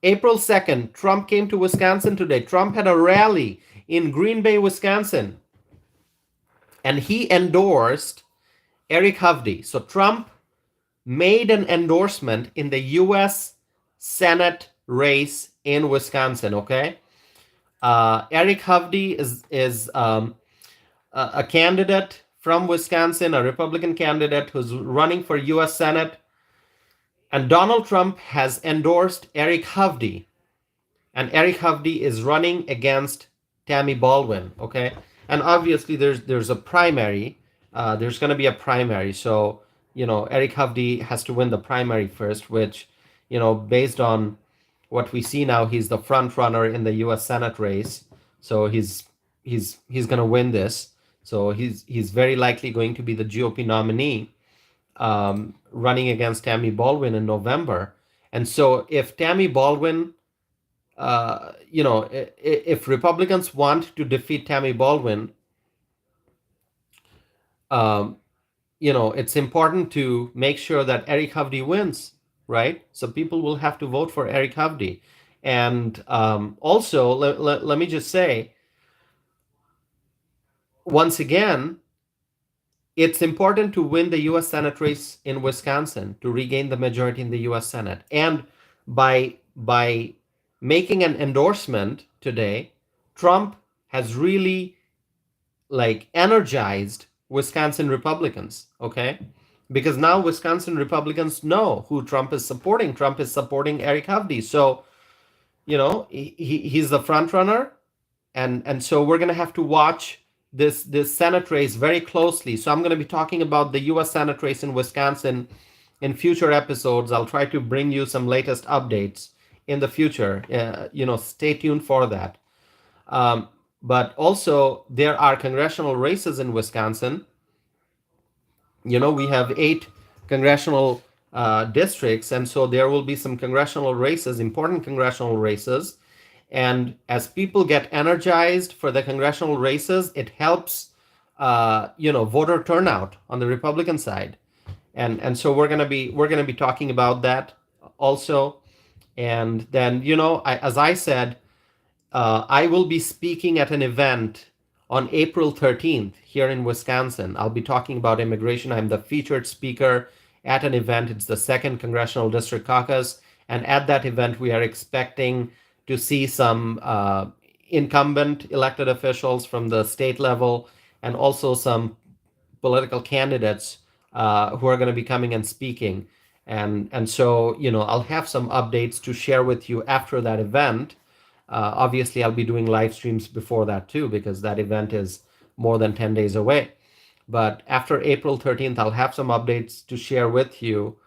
April 2nd, Trump came to Wisconsin today. Trump had a rally in Green Bay, Wisconsin. And he endorsed Eric Hovde. So Trump made an endorsement in the U.S. Senate race in Wisconsin, okay? Eric Hovde is a candidate from Wisconsin, a Republican candidate who's running for U.S. Senate. And Donald Trump has endorsed Eric Hovde. And Eric Hovde is running against Tammy Baldwin, okay? And obviously there's a primary. There's going to be a primary. So, Eric Hovde has to win the primary first, which, based on what we see now, he's the front runner in the U.S. Senate race. So he's going to win this. So he's very likely going to be the GOP nominee, running against Tammy Baldwin in November. And so if Tammy Baldwin, if Republicans want to defeat Tammy Baldwin, it's important to make sure that Eric Hovde wins, right? So people will have to vote for Eric Hovde. And also, let me just say, once again, it's important to win the U.S. Senate race in Wisconsin to regain the majority in the U.S. Senate. And by making an endorsement today, Trump has really energized Wisconsin Republicans, okay? Because now Wisconsin Republicans know who Trump is supporting. Trump is supporting Eric Hovde. So, he's the front runner. And so we're going to have to watch this Senate race very closely. So I'm going to be talking about the U.S. Senate race in Wisconsin in future episodes. I'll try to bring you some latest updates in the future. Stay tuned for that. But also, there are congressional races in Wisconsin. We have 8 congressional districts, and so there will be some congressional races, important congressional races. And as people get energized for the congressional races, it helps, voter turnout on the Republican side. And so we're gonna be talking about that also. And then, as I said, I will be speaking at an event on April 13th here in Wisconsin. I'll be talking about immigration. I'm the featured speaker at an event. It's the 2nd Congressional District Caucus. And at that event, we are expecting to see some incumbent elected officials from the state level and also some political candidates who are going to be coming and speaking. And so, I'll have some updates to share with you after that event. Obviously, I'll be doing live streams before that too, because that event is more than 10 days away. But after April 13th, I'll have some updates to share with you.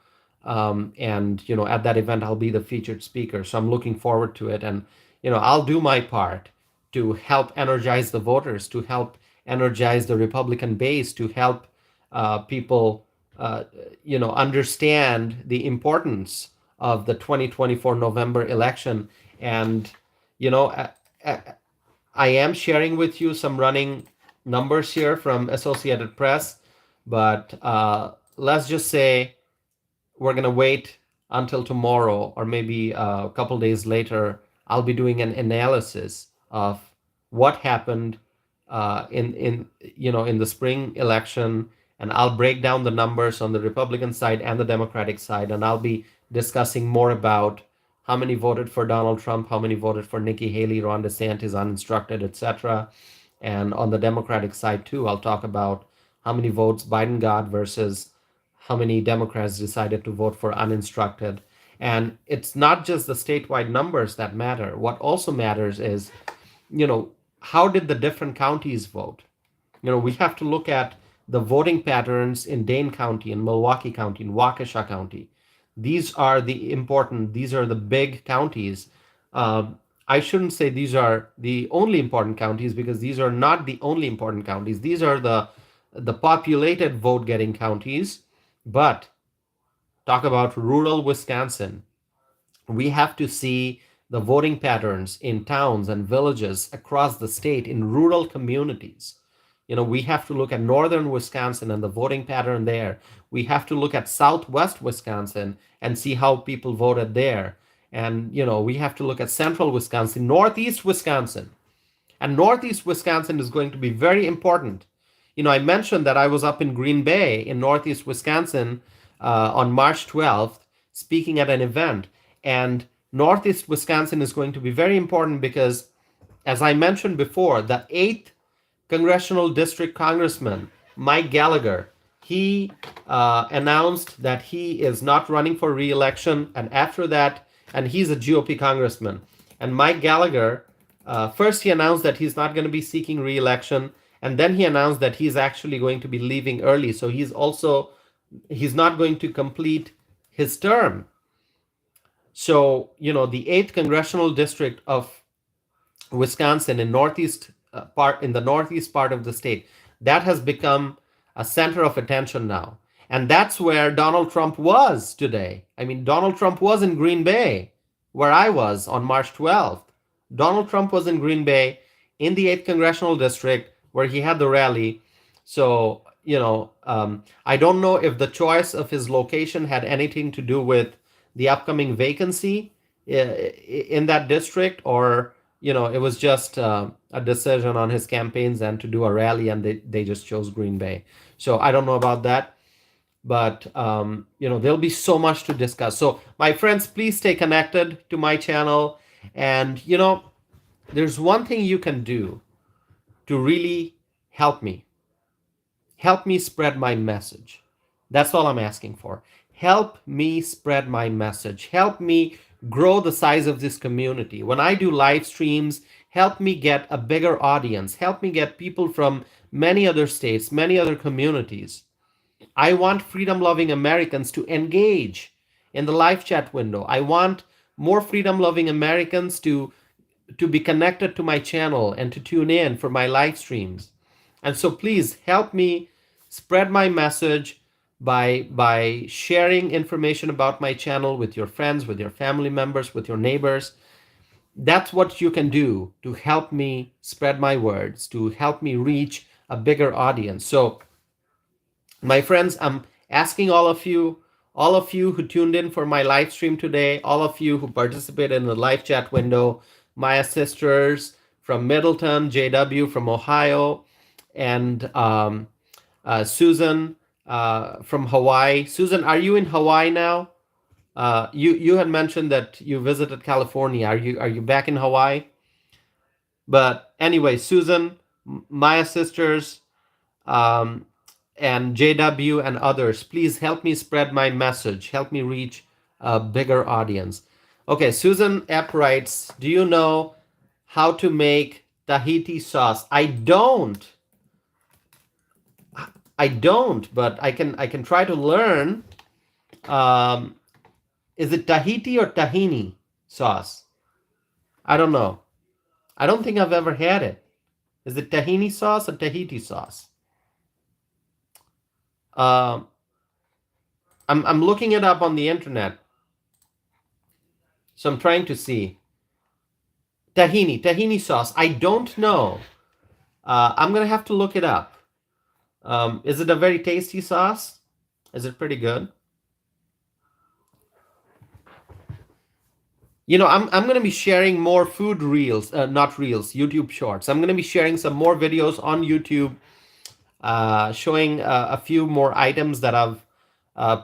And, at that event, I'll be the featured speaker. So I'm looking forward to it. And, I'll do my part to help energize the voters, to help energize the Republican base, to help people, understand the importance of the 2024 November election. And, I am sharing with you some running numbers here from Associated Press, but let's just say we're going to wait until tomorrow, or maybe a couple days later. I'll be doing an analysis of what happened in the spring election, and I'll break down the numbers on the Republican side and the Democratic side, and I'll be discussing more about how many voted for Donald Trump, how many voted for Nikki Haley, Ron DeSantis, uninstructed, etc. And on the Democratic side too, I'll talk about how many votes Biden got versus how many Democrats decided to vote for uninstructed. And it's not just the statewide numbers that matter. What also matters is, how did the different counties vote? We have to look at the voting patterns in Dane County, in Milwaukee County, in Waukesha County. These are the big counties. I shouldn't say these are the only important counties, because these are not the only important counties. These are the populated vote getting counties. But talk about rural Wisconsin. We have to see the voting patterns in towns and villages across the state, in rural communities. We have to look at northern Wisconsin and the voting pattern there. We have to look at southwest Wisconsin and see how people voted there. And, we have to look at central Wisconsin, northeast Wisconsin. And northeast Wisconsin is going to be very important. I mentioned that I was up in Green Bay in northeast Wisconsin on March 12th, speaking at an event. And northeast Wisconsin is going to be very important because, as I mentioned before, the 8th Congressional District Congressman, Mike Gallagher, he announced that he is not running for re-election. And after that, and he's a GOP congressman. And Mike Gallagher, first he announced that he's not going to be seeking re-election. And then he announced that he's actually going to be leaving early. So he's not going to complete his term. So, the 8th Congressional District of Wisconsin in the northeast part of the state, that has become a center of attention now. And that's where Donald Trump was today. I mean, Donald Trump was in Green Bay, where I was on March 12th. Donald Trump was in Green Bay in the 8th Congressional District where he had the rally. So, I don't know if the choice of his location had anything to do with the upcoming vacancy in that district, or, it was just a decision on his campaigns and to do a rally, and they just chose Green Bay. So I don't know about that. But, there'll be so much to discuss. So, my friends, please stay connected to my channel. And, there's one thing you can do to really help me. Help me spread my message. That's all I'm asking for. Help me spread my message. Help me grow the size of this community. When I do live streams, help me get a bigger audience. Help me get people from many other states, many other communities. I want freedom-loving Americans to engage in the live chat window. I want more freedom-loving Americans to be connected to my channel and to tune in for my live streams. And so please help me spread my message by sharing information about my channel with your friends, with your family members, with your neighbors. That's what you can do to help me spread my words, to help me reach a bigger audience. So, my friends, I'm asking all of you who tuned in for my live stream today, all of you who participated in the live chat window, Maya Sisters from Middleton, JW from Ohio, and Susan from Hawaii. Susan, are you in Hawaii now? You had mentioned that you visited California. Are you back in Hawaii? But anyway, Susan, Maya Sisters, and JW and others, please help me spread my message. Help me reach a bigger audience. Okay, Susan Epp writes, do you know how to make Tahiti sauce? I don't, but I can try to learn. Is it Tahiti or tahini sauce? I don't know. I don't think I've ever had it. Is it tahini sauce or Tahiti sauce? I'm looking it up on the internet. So I'm trying to see. Tahini sauce. I don't know. I'm going to have to look it up. Is it a very tasty sauce? Is it pretty good? You know, I'm going to be sharing more food reels, not reels, YouTube shorts. I'm going to be sharing some more videos on YouTube, showing a few more items that I've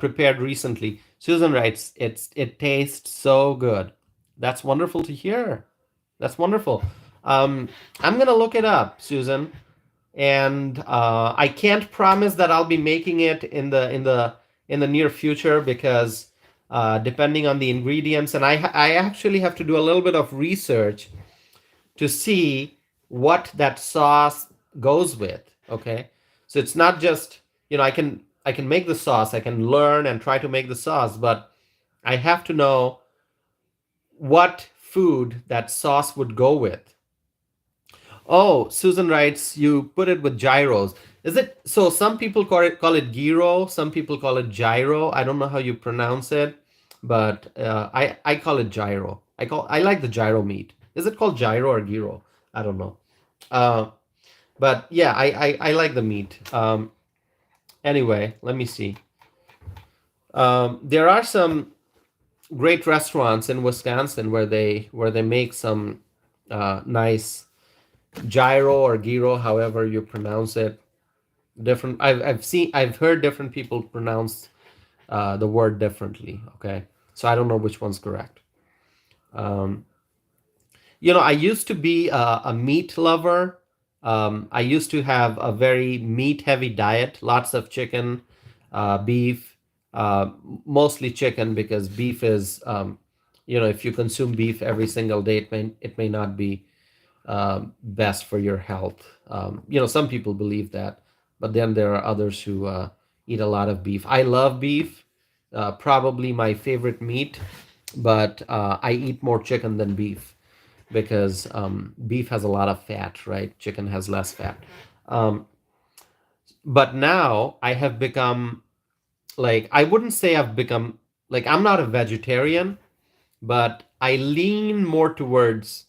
prepared recently. Susan writes, it tastes so good. That's wonderful to hear. That's wonderful. Um, I'm going to look it up, Susan, and I can't promise that I'll be making it in the near future because depending on the ingredients, and I actually have to do a little bit of research to see what that sauce goes with. Okay, so it's not just, I can make the sauce, I can learn and try to make the sauce, but I have to know what food that sauce would go with. Oh, Susan writes, you put it with gyros. Is it so? Some people call it gyro. Some people call it gyro. I don't know how you pronounce it, but I call it gyro. I like the gyro meat. Is it called gyro or gyro? I don't know. Uh, but yeah, I like the meat. Anyway, let me see. There are some great restaurants in Wisconsin where they make some nice gyro or gyro, however you pronounce it. Different. I've heard different people pronounce the word differently. Okay, so I don't know which one's correct. Um, I used to be a meat lover. I used to have a very meat heavy diet, lots of chicken, beef, uh, mostly chicken because beef is, if you consume beef every single day, it may not be best for your health. Some people believe that, but then there are others who eat a lot of beef. I love beef, probably my favorite meat, but I eat more chicken than beef because beef has a lot of fat, right? Chicken has less fat. Um, but now I have become, like, I wouldn't say I've become, like, I'm not a vegetarian, but I lean more towards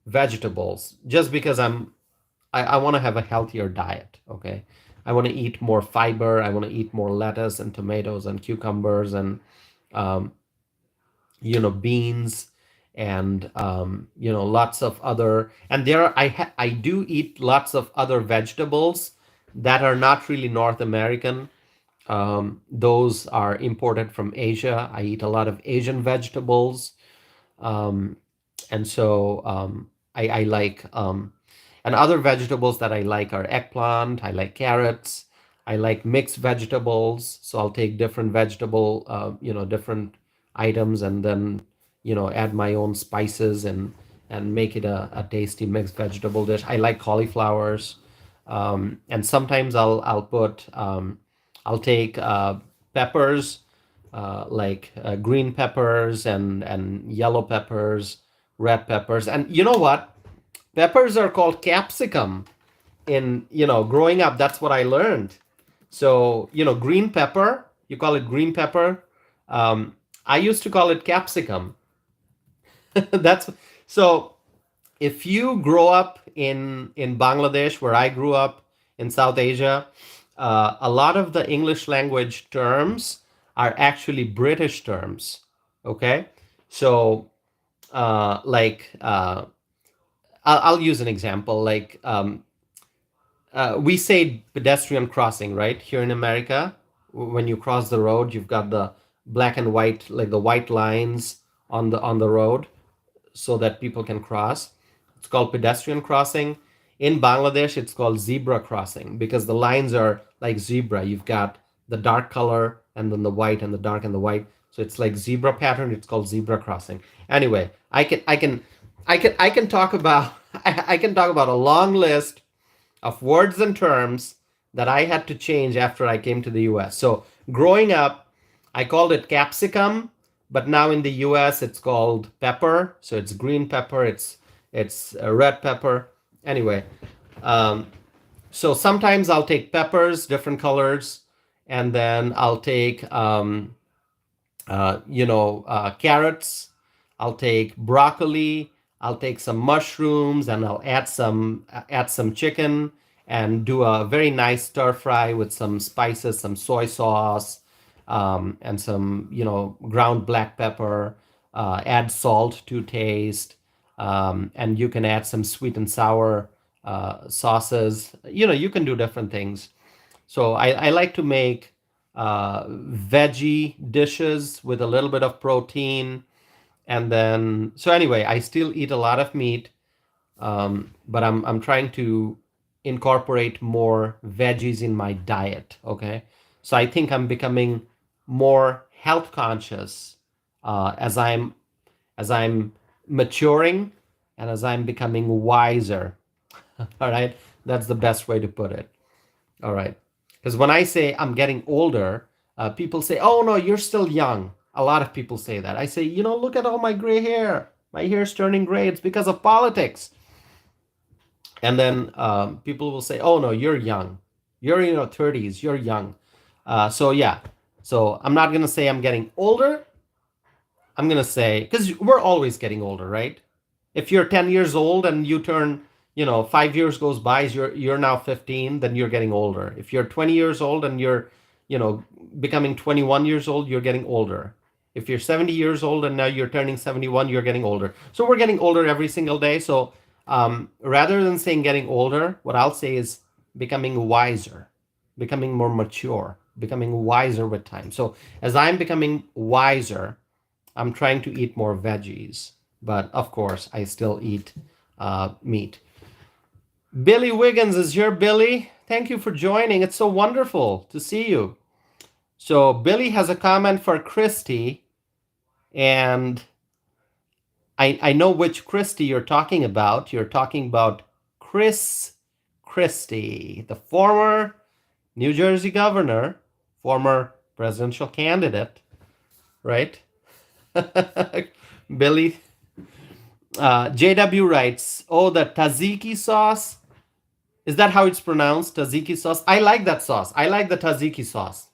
vegetables just because I want to have a healthier diet. Okay, I want to eat more fiber. I want to eat more lettuce and tomatoes and cucumbers and um, beans and lots of other, and I do eat lots of other vegetables that are not really North American. Those are imported from Asia. I eat a lot of Asian vegetables. um, and so I like, and other vegetables that I like are eggplant. I like carrots. I like mixed vegetables. So I'll take different different items, and then add my own spices and make it a tasty mixed vegetable dish. I like cauliflowers, and sometimes I'll take peppers, like green peppers and yellow peppers, red peppers, and you know what? Peppers are called capsicum. In growing up, that's what I learned. So green pepper, you call it green pepper. Um, I used to call it capsicum. That's so. If you grow up in Bangladesh, where I grew up in South Asia, a lot of the English language terms are actually British terms. Okay, so like I'll use an example. Like we say pedestrian crossing, right? Here in America, when you cross the road, you've got the black and white, like the white lines on the road so that people can cross. It's called pedestrian crossing. In Bangladesh, it's called zebra crossing because the lines are like zebra. You've got the dark color and then the white and the dark and the white. So it's like zebra pattern. It's called zebra crossing. Anyway, I can talk about I can talk about a long list of words and terms that I had to change after I came to the US. So growing up, I called it capsicum, but now in the US it's called pepper. So it's green pepper, it's a red pepper. Anyway, um, so sometimes I'll take peppers, different colors, and then I'll take carrots. I'll take broccoli. I'll take some mushrooms, and I'll add some chicken, and do a very nice stir fry with some spices, some soy sauce, and some, ground black pepper. Add salt to taste, and you can add some sweet and sour sauces. You can do different things. So I like to make veggie dishes with a little bit of protein. And then, so anyway, I still eat a lot of meat, but I'm trying to incorporate more veggies in my diet. Okay, so I think I'm becoming more health conscious as I'm maturing and as I'm becoming wiser. All right, that's the best way to put it. All right, because when I say I'm getting older, people say, "Oh no, you're still young." A lot of people say that. I say, look at all my gray hair. My hair's turning gray. It's because of politics. And then people will say, "Oh no, you're young. You're in your 30s. You're young." So yeah. So I'm not gonna say I'm getting older. I'm gonna say, because we're always getting older, right? If you're 10 years old and you turn, 5 years goes by, you're now 15, then you're getting older. If you're 20 years old and you're, becoming 21 years old, you're getting older. If you're 70 years old and now you're turning 71, you're getting older. So we're getting older every single day. So rather than saying getting older, what I'll say is becoming wiser, becoming more mature, becoming wiser with time. So as I'm becoming wiser, I'm trying to eat more veggies, but of course, I still eat meat. Billy Wiggins is here. Billy, thank you for joining. It's so wonderful to see you. So Billy has a comment for Christy, and I know which Christy you're talking about. You're talking about Chris Christie, the former New Jersey governor, former presidential candidate, right? Billy. JW writes, "Oh, the tzatziki sauce. Is that how it's pronounced? Tzatziki sauce? I like that sauce. I like the tzatziki sauce.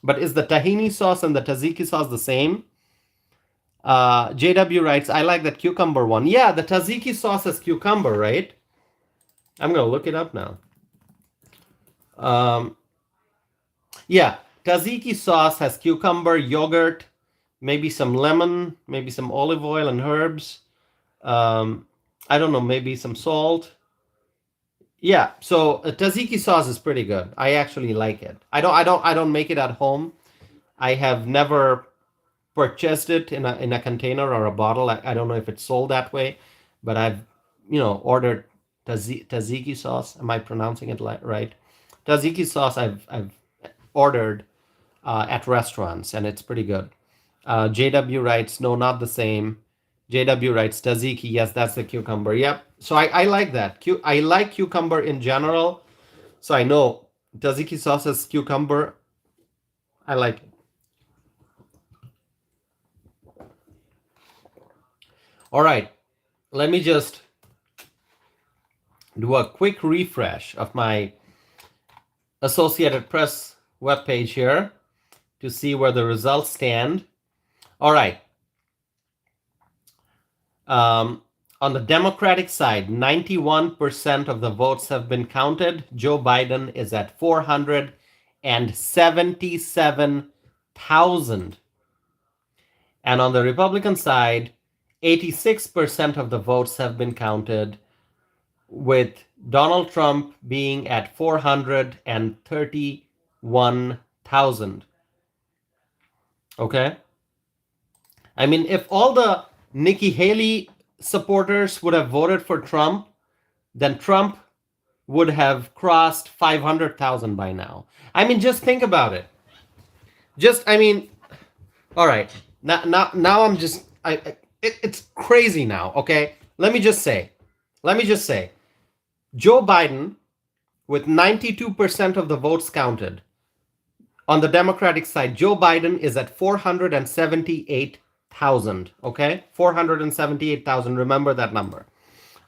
But is the tahini sauce and the tzatziki sauce the same?" JW writes, "I like that cucumber one." Yeah, the tzatziki sauce is cucumber, right? I'm going to look it up now. Yeah, tzatziki sauce has cucumber, yogurt, maybe some lemon, maybe some olive oil and herbs. I don't know, maybe some salt. Yeah, so tzatziki sauce is pretty good. I actually like it. I don't make it at home. I have never purchased it in a container or a bottle. I don't know if it's sold that way, but I've ordered tzatziki sauce. Am I pronouncing it right? Tzatziki sauce I've ordered at restaurants, and it's pretty good. JW writes, "No, not the same." JW writes, "Tzatziki, yes, that's the cucumber." Yep. So I like that. I like cucumber in general. So I know tzatziki sauce is cucumber. I like it. All right. Let me just do a quick refresh of my Associated Press webpage here to see where the results stand. All right. On the Democratic side, 91% of the votes have been counted. Joe Biden is at 477,000. And on the Republican side, 86% of the votes have been counted, with Donald Trump being at 431,000. Okay? I mean, if all the Nikki Haley supporters would have voted for Trump, then Trump would have crossed 500,000 by now. I mean, just think about it. All right. Now I'm just, it's crazy now, okay? Let me just say, Joe Biden, with 92% of the votes counted, on the Democratic side, Joe Biden is at 478,000, okay? 478,000, remember that number.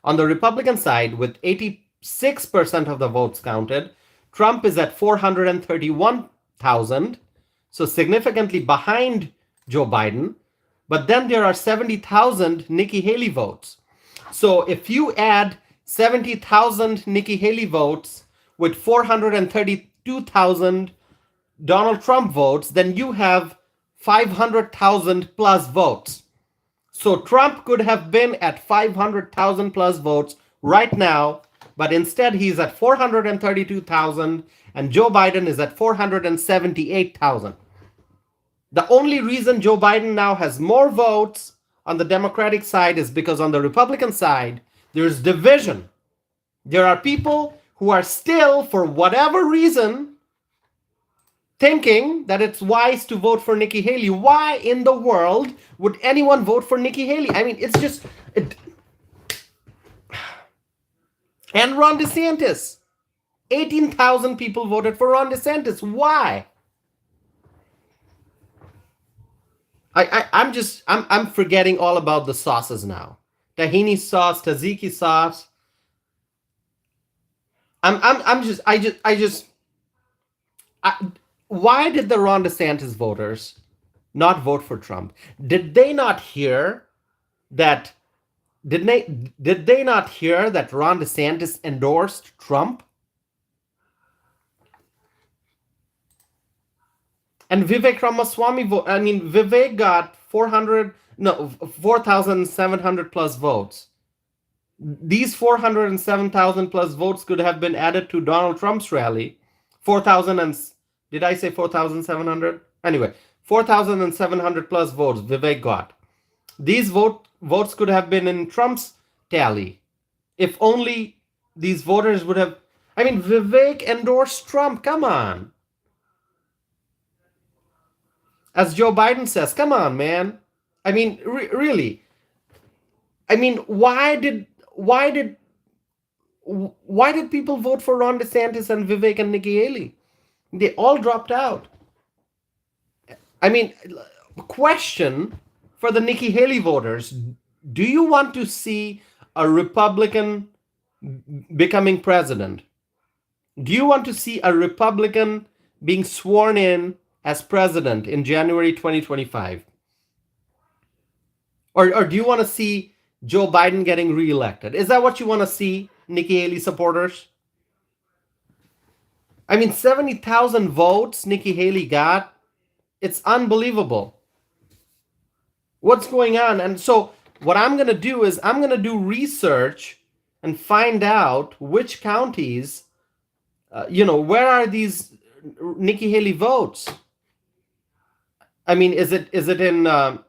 On the Republican side, with 86% of the votes counted, Trump is at 431,000, so significantly behind Joe Biden. But then there are 70,000 Nikki Haley votes. So if you add 70,000 Nikki Haley votes with 432,000 Donald Trump votes, then you have 500,000 plus votes. So Trump could have been at 500,000 plus votes right now, but instead he's at 432,000 and Joe Biden is at 478,000. The only reason Joe Biden now has more votes on the Democratic side is because on the Republican side, there's division. There are people who are still, for whatever reason, thinking that it's wise to vote for Nikki Haley. Why in the world would anyone vote for Nikki Haley? I mean, it's just... And Ron DeSantis. 18,000 people voted for Ron DeSantis. Why? I'm forgetting all about the sauces now. Tahini sauce, tzatziki sauce. Why did the Ron DeSantis voters not vote for Trump? Did they not hear that? Did they not hear that Ron DeSantis endorsed Trump? And Vivek Ramaswamy, Vivek got 4,700 plus votes. These 407,000 plus votes could have been added to Donald Trump's rally. 4,000 and did I say 4,700? Anyway, 4,700 plus votes Vivek got. These votes could have been in Trump's tally. If only these voters would have... Vivek endorsed Trump. Come on. As Joe Biden says, come on, man. Really. Why did people vote for Ron DeSantis and Vivek and Nikki Haley? They all dropped out. Question for the Nikki Haley voters: do you want to see a Republican becoming president? Do you want to see a Republican being sworn in as president in January 2025? Or do you want to see Joe Biden getting reelected? Is that what you want to see, Nikki Haley supporters? 70,000 votes Nikki Haley got. It's unbelievable. What's going on? And so what I'm going to do is I'm going to do research and find out which counties, where are these Nikki Haley votes? Is it in...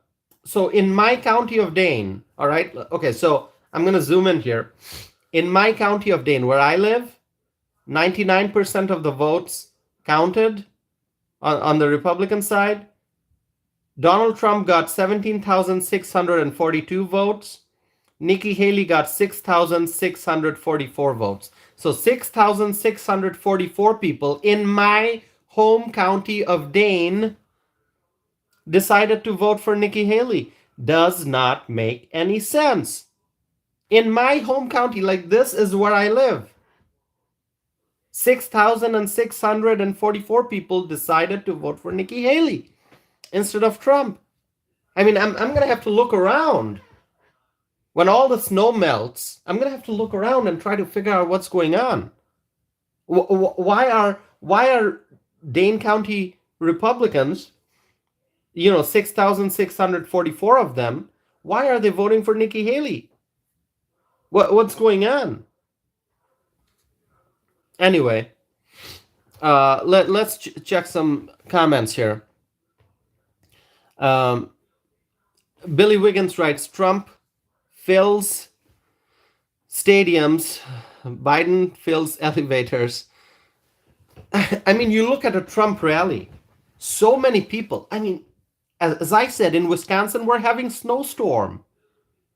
So in my county of Dane, all right? Okay, so I'm going to zoom in here. In my county of Dane, where I live, 99% of the votes counted on the Republican side. Donald Trump got 17,642 votes. Nikki Haley got 6,644 votes. So 6,644 people in my home county of Dane decided to vote for Nikki Haley. Does not make any sense. In my home county, this is where I live, 6,644 people decided to vote for Nikki Haley instead of Trump. I'm going to have to look around. When all the snow melts, I'm going to have to look around and try to figure out what's going on. Why are Dane County Republicans, 6,644 of them, why are they voting for Nikki Haley? What's going on? Anyway, let's check some comments here. Billy Wiggins writes, Trump fills stadiums, Biden fills elevators. You look at a Trump rally, so many people. As I said, in Wisconsin, we're having snowstorm.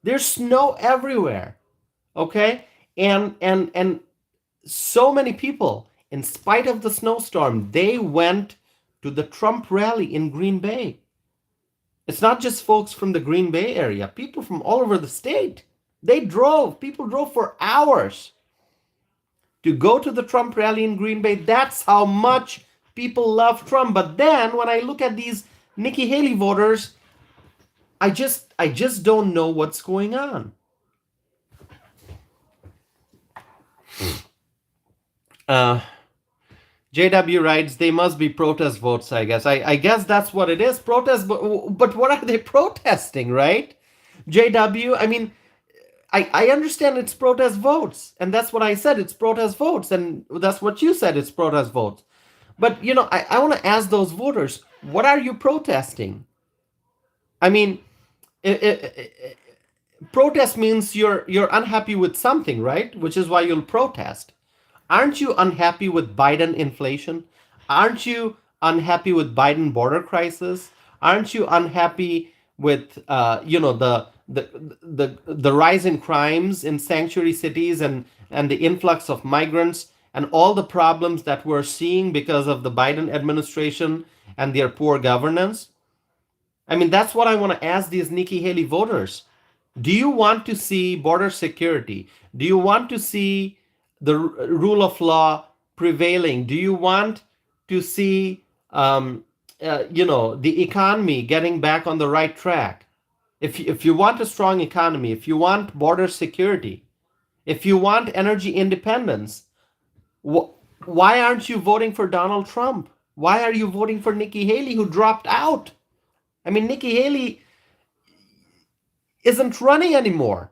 There's snow everywhere. Okay? And so many people, in spite of the snowstorm, they went to the Trump rally in Green Bay. It's not just folks from the Green Bay area, people from all over the state. People drove for hours to go to the Trump rally in Green Bay. That's how much people love Trump. But then when I look at these Nikki Haley voters, I just don't know what's going on. JW writes, they must be protest votes, I guess. I guess that's what it is. Protest, but what are they protesting, right? JW, I mean, I understand it's protest votes, and that's what I said. It's protest votes, and that's what you said. It's protest votes. But I want to ask those voters, what are you protesting? I mean, protest means you're unhappy with something, right? Which is why you'll protest. Aren't you unhappy with Biden inflation? Aren't you unhappy with Biden border crisis? Aren't you unhappy with the rise in crimes in sanctuary cities and the influx of migrants and all the problems that we're seeing because of the Biden administration and their poor governance? I mean, that's what I want to ask these Nikki Haley voters. Do you want to see border security? Do you want to see the rule of law prevailing? Do you want to see, the economy getting back on the right track? If you want a strong economy, if you want border security, if you want energy independence, why aren't you voting for Donald Trump? Why are you voting for Nikki Haley, who dropped out? I mean, Nikki Haley isn't running anymore.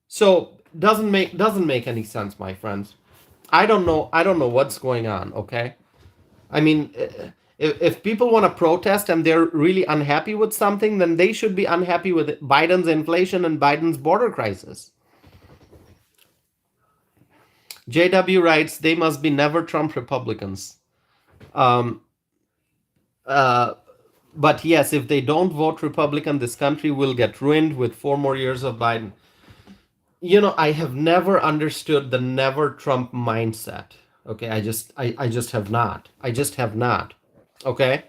So doesn't make any sense, my friends. I don't know what's going on, okay? I mean, if people want to protest and they're really unhappy with something, then they should be unhappy with Biden's inflation and Biden's border crisis. JW writes, they must be never Trump Republicans. But yes, if they don't vote Republican, this country will get ruined with 4 more years of Biden. I have never understood the never Trump mindset. Okay, I just have not. I just have not. Okay?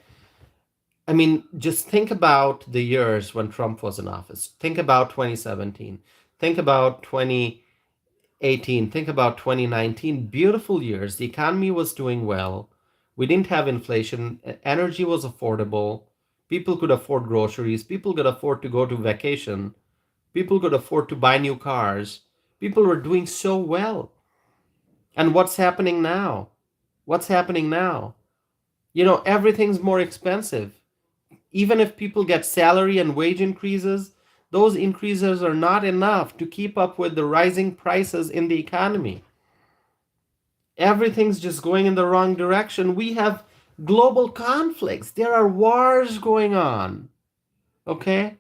I mean, just think about the years when Trump was in office. Think about 2017. Think about 2018. Think about 2019. Beautiful years. The economy was doing well. We didn't have inflation. Energy was affordable. People could afford groceries. People could afford to go to vacation. People could afford to buy new cars. People were doing so well. And what's happening now? What's happening now? Everything's more expensive. Even if people get salary and wage increases, those increases are not enough to keep up with the rising prices in the economy. Everything's just going in the wrong direction. We have global conflicts. There are wars going on. Okay?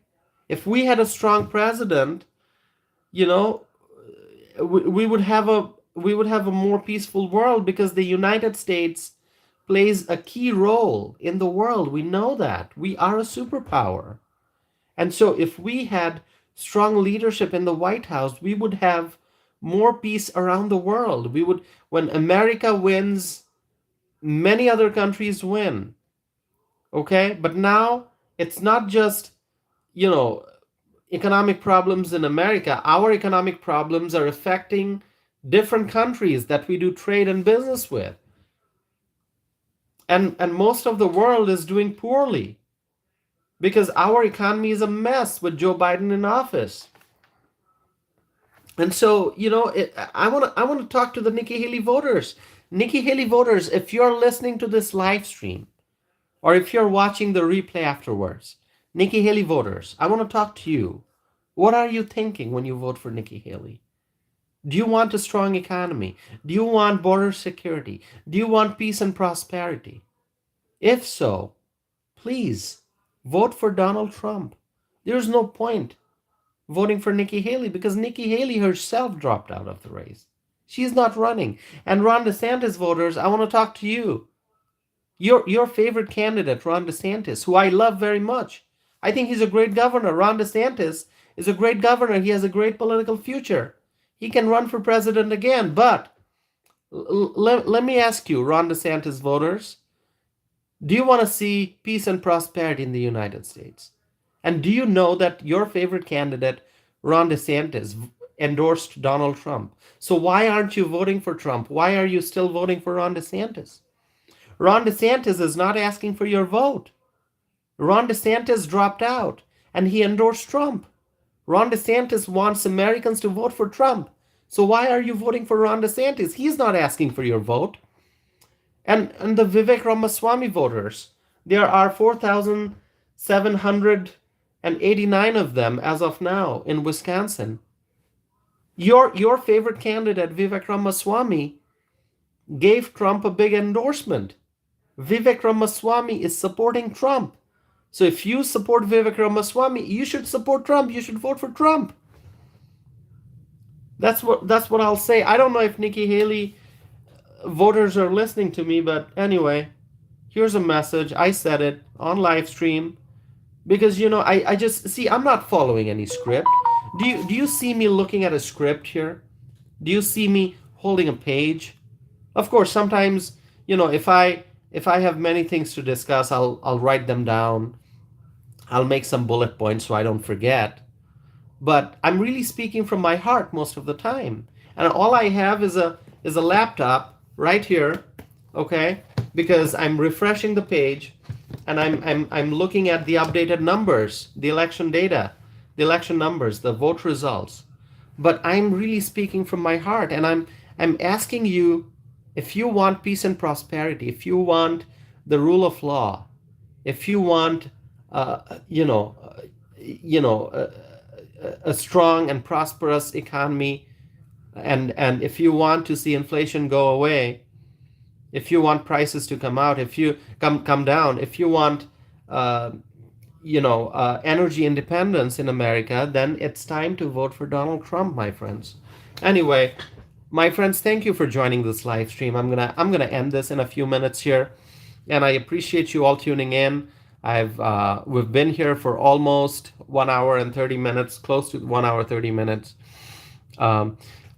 If we had a strong president, we would have a more peaceful world, because the United States plays a key role in the world. We know that. We are a superpower. And so if we had strong leadership in the White House, we would have more peace around the world. When America wins, many other countries win. Okay? But now it's not just, economic problems in America. Our economic problems are affecting different countries that we do trade and business with. And most of the world is doing poorly because our economy is a mess with Joe Biden in office. And so, I want to talk to the Nikki Haley voters. Nikki Haley voters, if you're listening to this live stream, or if you're watching the replay afterwards, Nikki Haley voters, I want to talk to you. What are you thinking when you vote for Nikki Haley? Do you want a strong economy? Do you want border security? Do you want peace and prosperity? If so, please vote for Donald Trump. There's no point voting for Nikki Haley because Nikki Haley herself dropped out of the race. She's not running. And Ron DeSantis voters, I want to talk to you. Your favorite candidate, Ron DeSantis, who I love very much. I think he's a great governor. Ron DeSantis is a great governor. He has a great political future. He can run for president again. But let me ask you, Ron DeSantis voters, do you want to see peace and prosperity in the United States? And do you know that your favorite candidate, Ron DeSantis, endorsed Donald Trump? So why aren't you voting for Trump? Why are you still voting for Ron DeSantis? Ron DeSantis is not asking for your vote. Ron DeSantis dropped out and he endorsed Trump. Ron DeSantis wants Americans to vote for Trump. So why are you voting for Ron DeSantis? He's not asking for your vote. And the Vivek Ramaswamy voters, there are 4,789 of them as of now in Wisconsin. Your favorite candidate, Vivek Ramaswamy, gave Trump a big endorsement. Vivek Ramaswamy is supporting Trump. So if you support Vivek Ramaswamy, you should support Trump. You should vote for Trump. That's what I'll say. I don't know if Nikki Haley voters are listening to me, but anyway, here's a message. I said it on live stream because I just see I'm not following any script. Do you see me looking at a script here? Do you see me holding a page? Of course, sometimes if I have many things to discuss, I'll write them down. I'll make some bullet points so I don't forget. But I'm really speaking from my heart most of the time, and all I have is a laptop right here, okay? Because I'm refreshing the page, and I'm looking at the updated numbers, the election data, the election numbers, the vote results. But I'm really speaking from my heart, and I'm asking you, if you want peace and prosperity, if you want the rule of law, if you want, a strong and prosperous economy, and if you want to see inflation go away, if you want prices to come out, if you come down, if you want energy independence in America, then it's time to vote for Donald Trump, my friends. Anyway, my friends, thank you for joining this live stream. I'm gonna end this in a few minutes here, and I appreciate you all tuning in. We've been here for almost 1 hour and 30 minutes, close to 1 hour 30 minutes.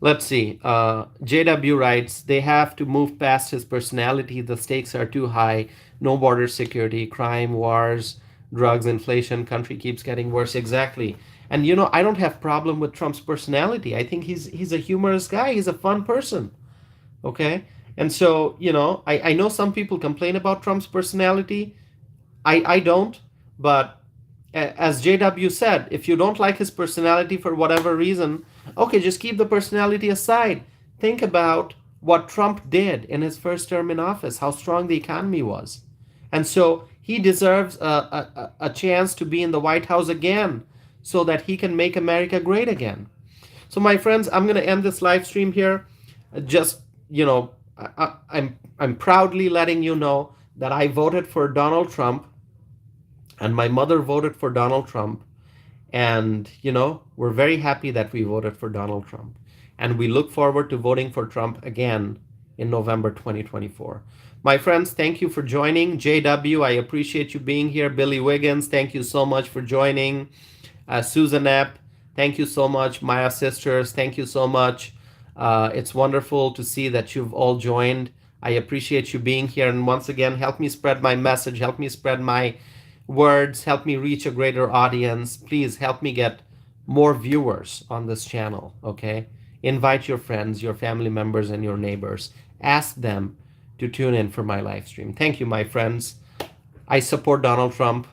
Let's see. JW writes, they have to move past his personality. The stakes are too high. No border security, crime, wars, drugs, inflation. Country keeps getting worse. Exactly. And I don't have problem with Trump's personality. I think he's a humorous guy. He's a fun person. Okay. And so I know some people complain about Trump's personality. I don't, but as JW said, if you don't like his personality for whatever reason, okay, just keep the personality aside. Think about what Trump did in his first term in office, how strong the economy was. And so he deserves a chance to be in the White House again so that he can make America great again. So my friends, I'm going to end this live stream here. Just, I'm proudly letting you know that I voted for Donald Trump, and my mother voted for Donald Trump. And, we're very happy that we voted for Donald Trump. And we look forward to voting for Trump again in November 2024. My friends, thank you for joining. JW, I appreciate you being here. Billy Wiggins, thank you so much for joining. Susan Epp, thank you so much. Maya Sisters, thank you so much. It's wonderful to see that you've all joined. I appreciate you being here. And once again, help me spread my message. Help me spread my words. Help me reach a greater audience. Please help me get more viewers on this channel, okay? Invite your friends, your family members, and your neighbors. Ask them to tune in for my live stream. Thank you, my friends. I support Donald Trump.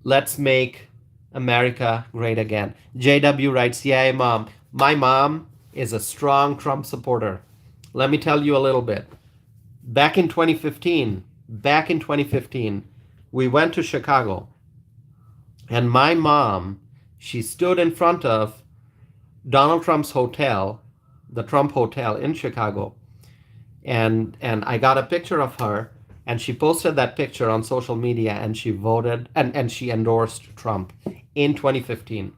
Let's make America great again. JW writes, yeah, Mom. My mom is a strong Trump supporter. Let me tell you a little bit. Back in 2015, we went to Chicago, and my mom, she stood in front of Donald Trump's hotel, the Trump Hotel in Chicago, and I got a picture of her, and she posted that picture on social media, and she voted, and she endorsed Trump in 2015.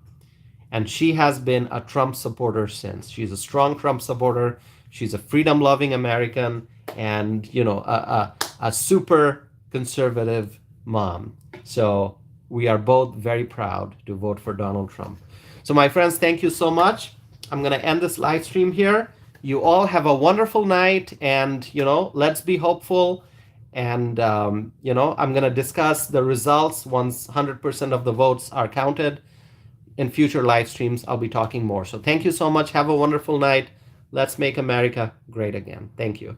And she has been a Trump supporter since. She's a strong Trump supporter. She's a freedom-loving American, and a super conservative mom. So we are both very proud to vote for Donald Trump. So my friends, thank you so much. I'm going to end this live stream here. You all have a wonderful night, and let's be hopeful. And I'm going to discuss the results once 100% of the votes are counted. In future live streams, I'll be talking more. So thank you so much. Have a wonderful night. Let's make America great again. Thank you.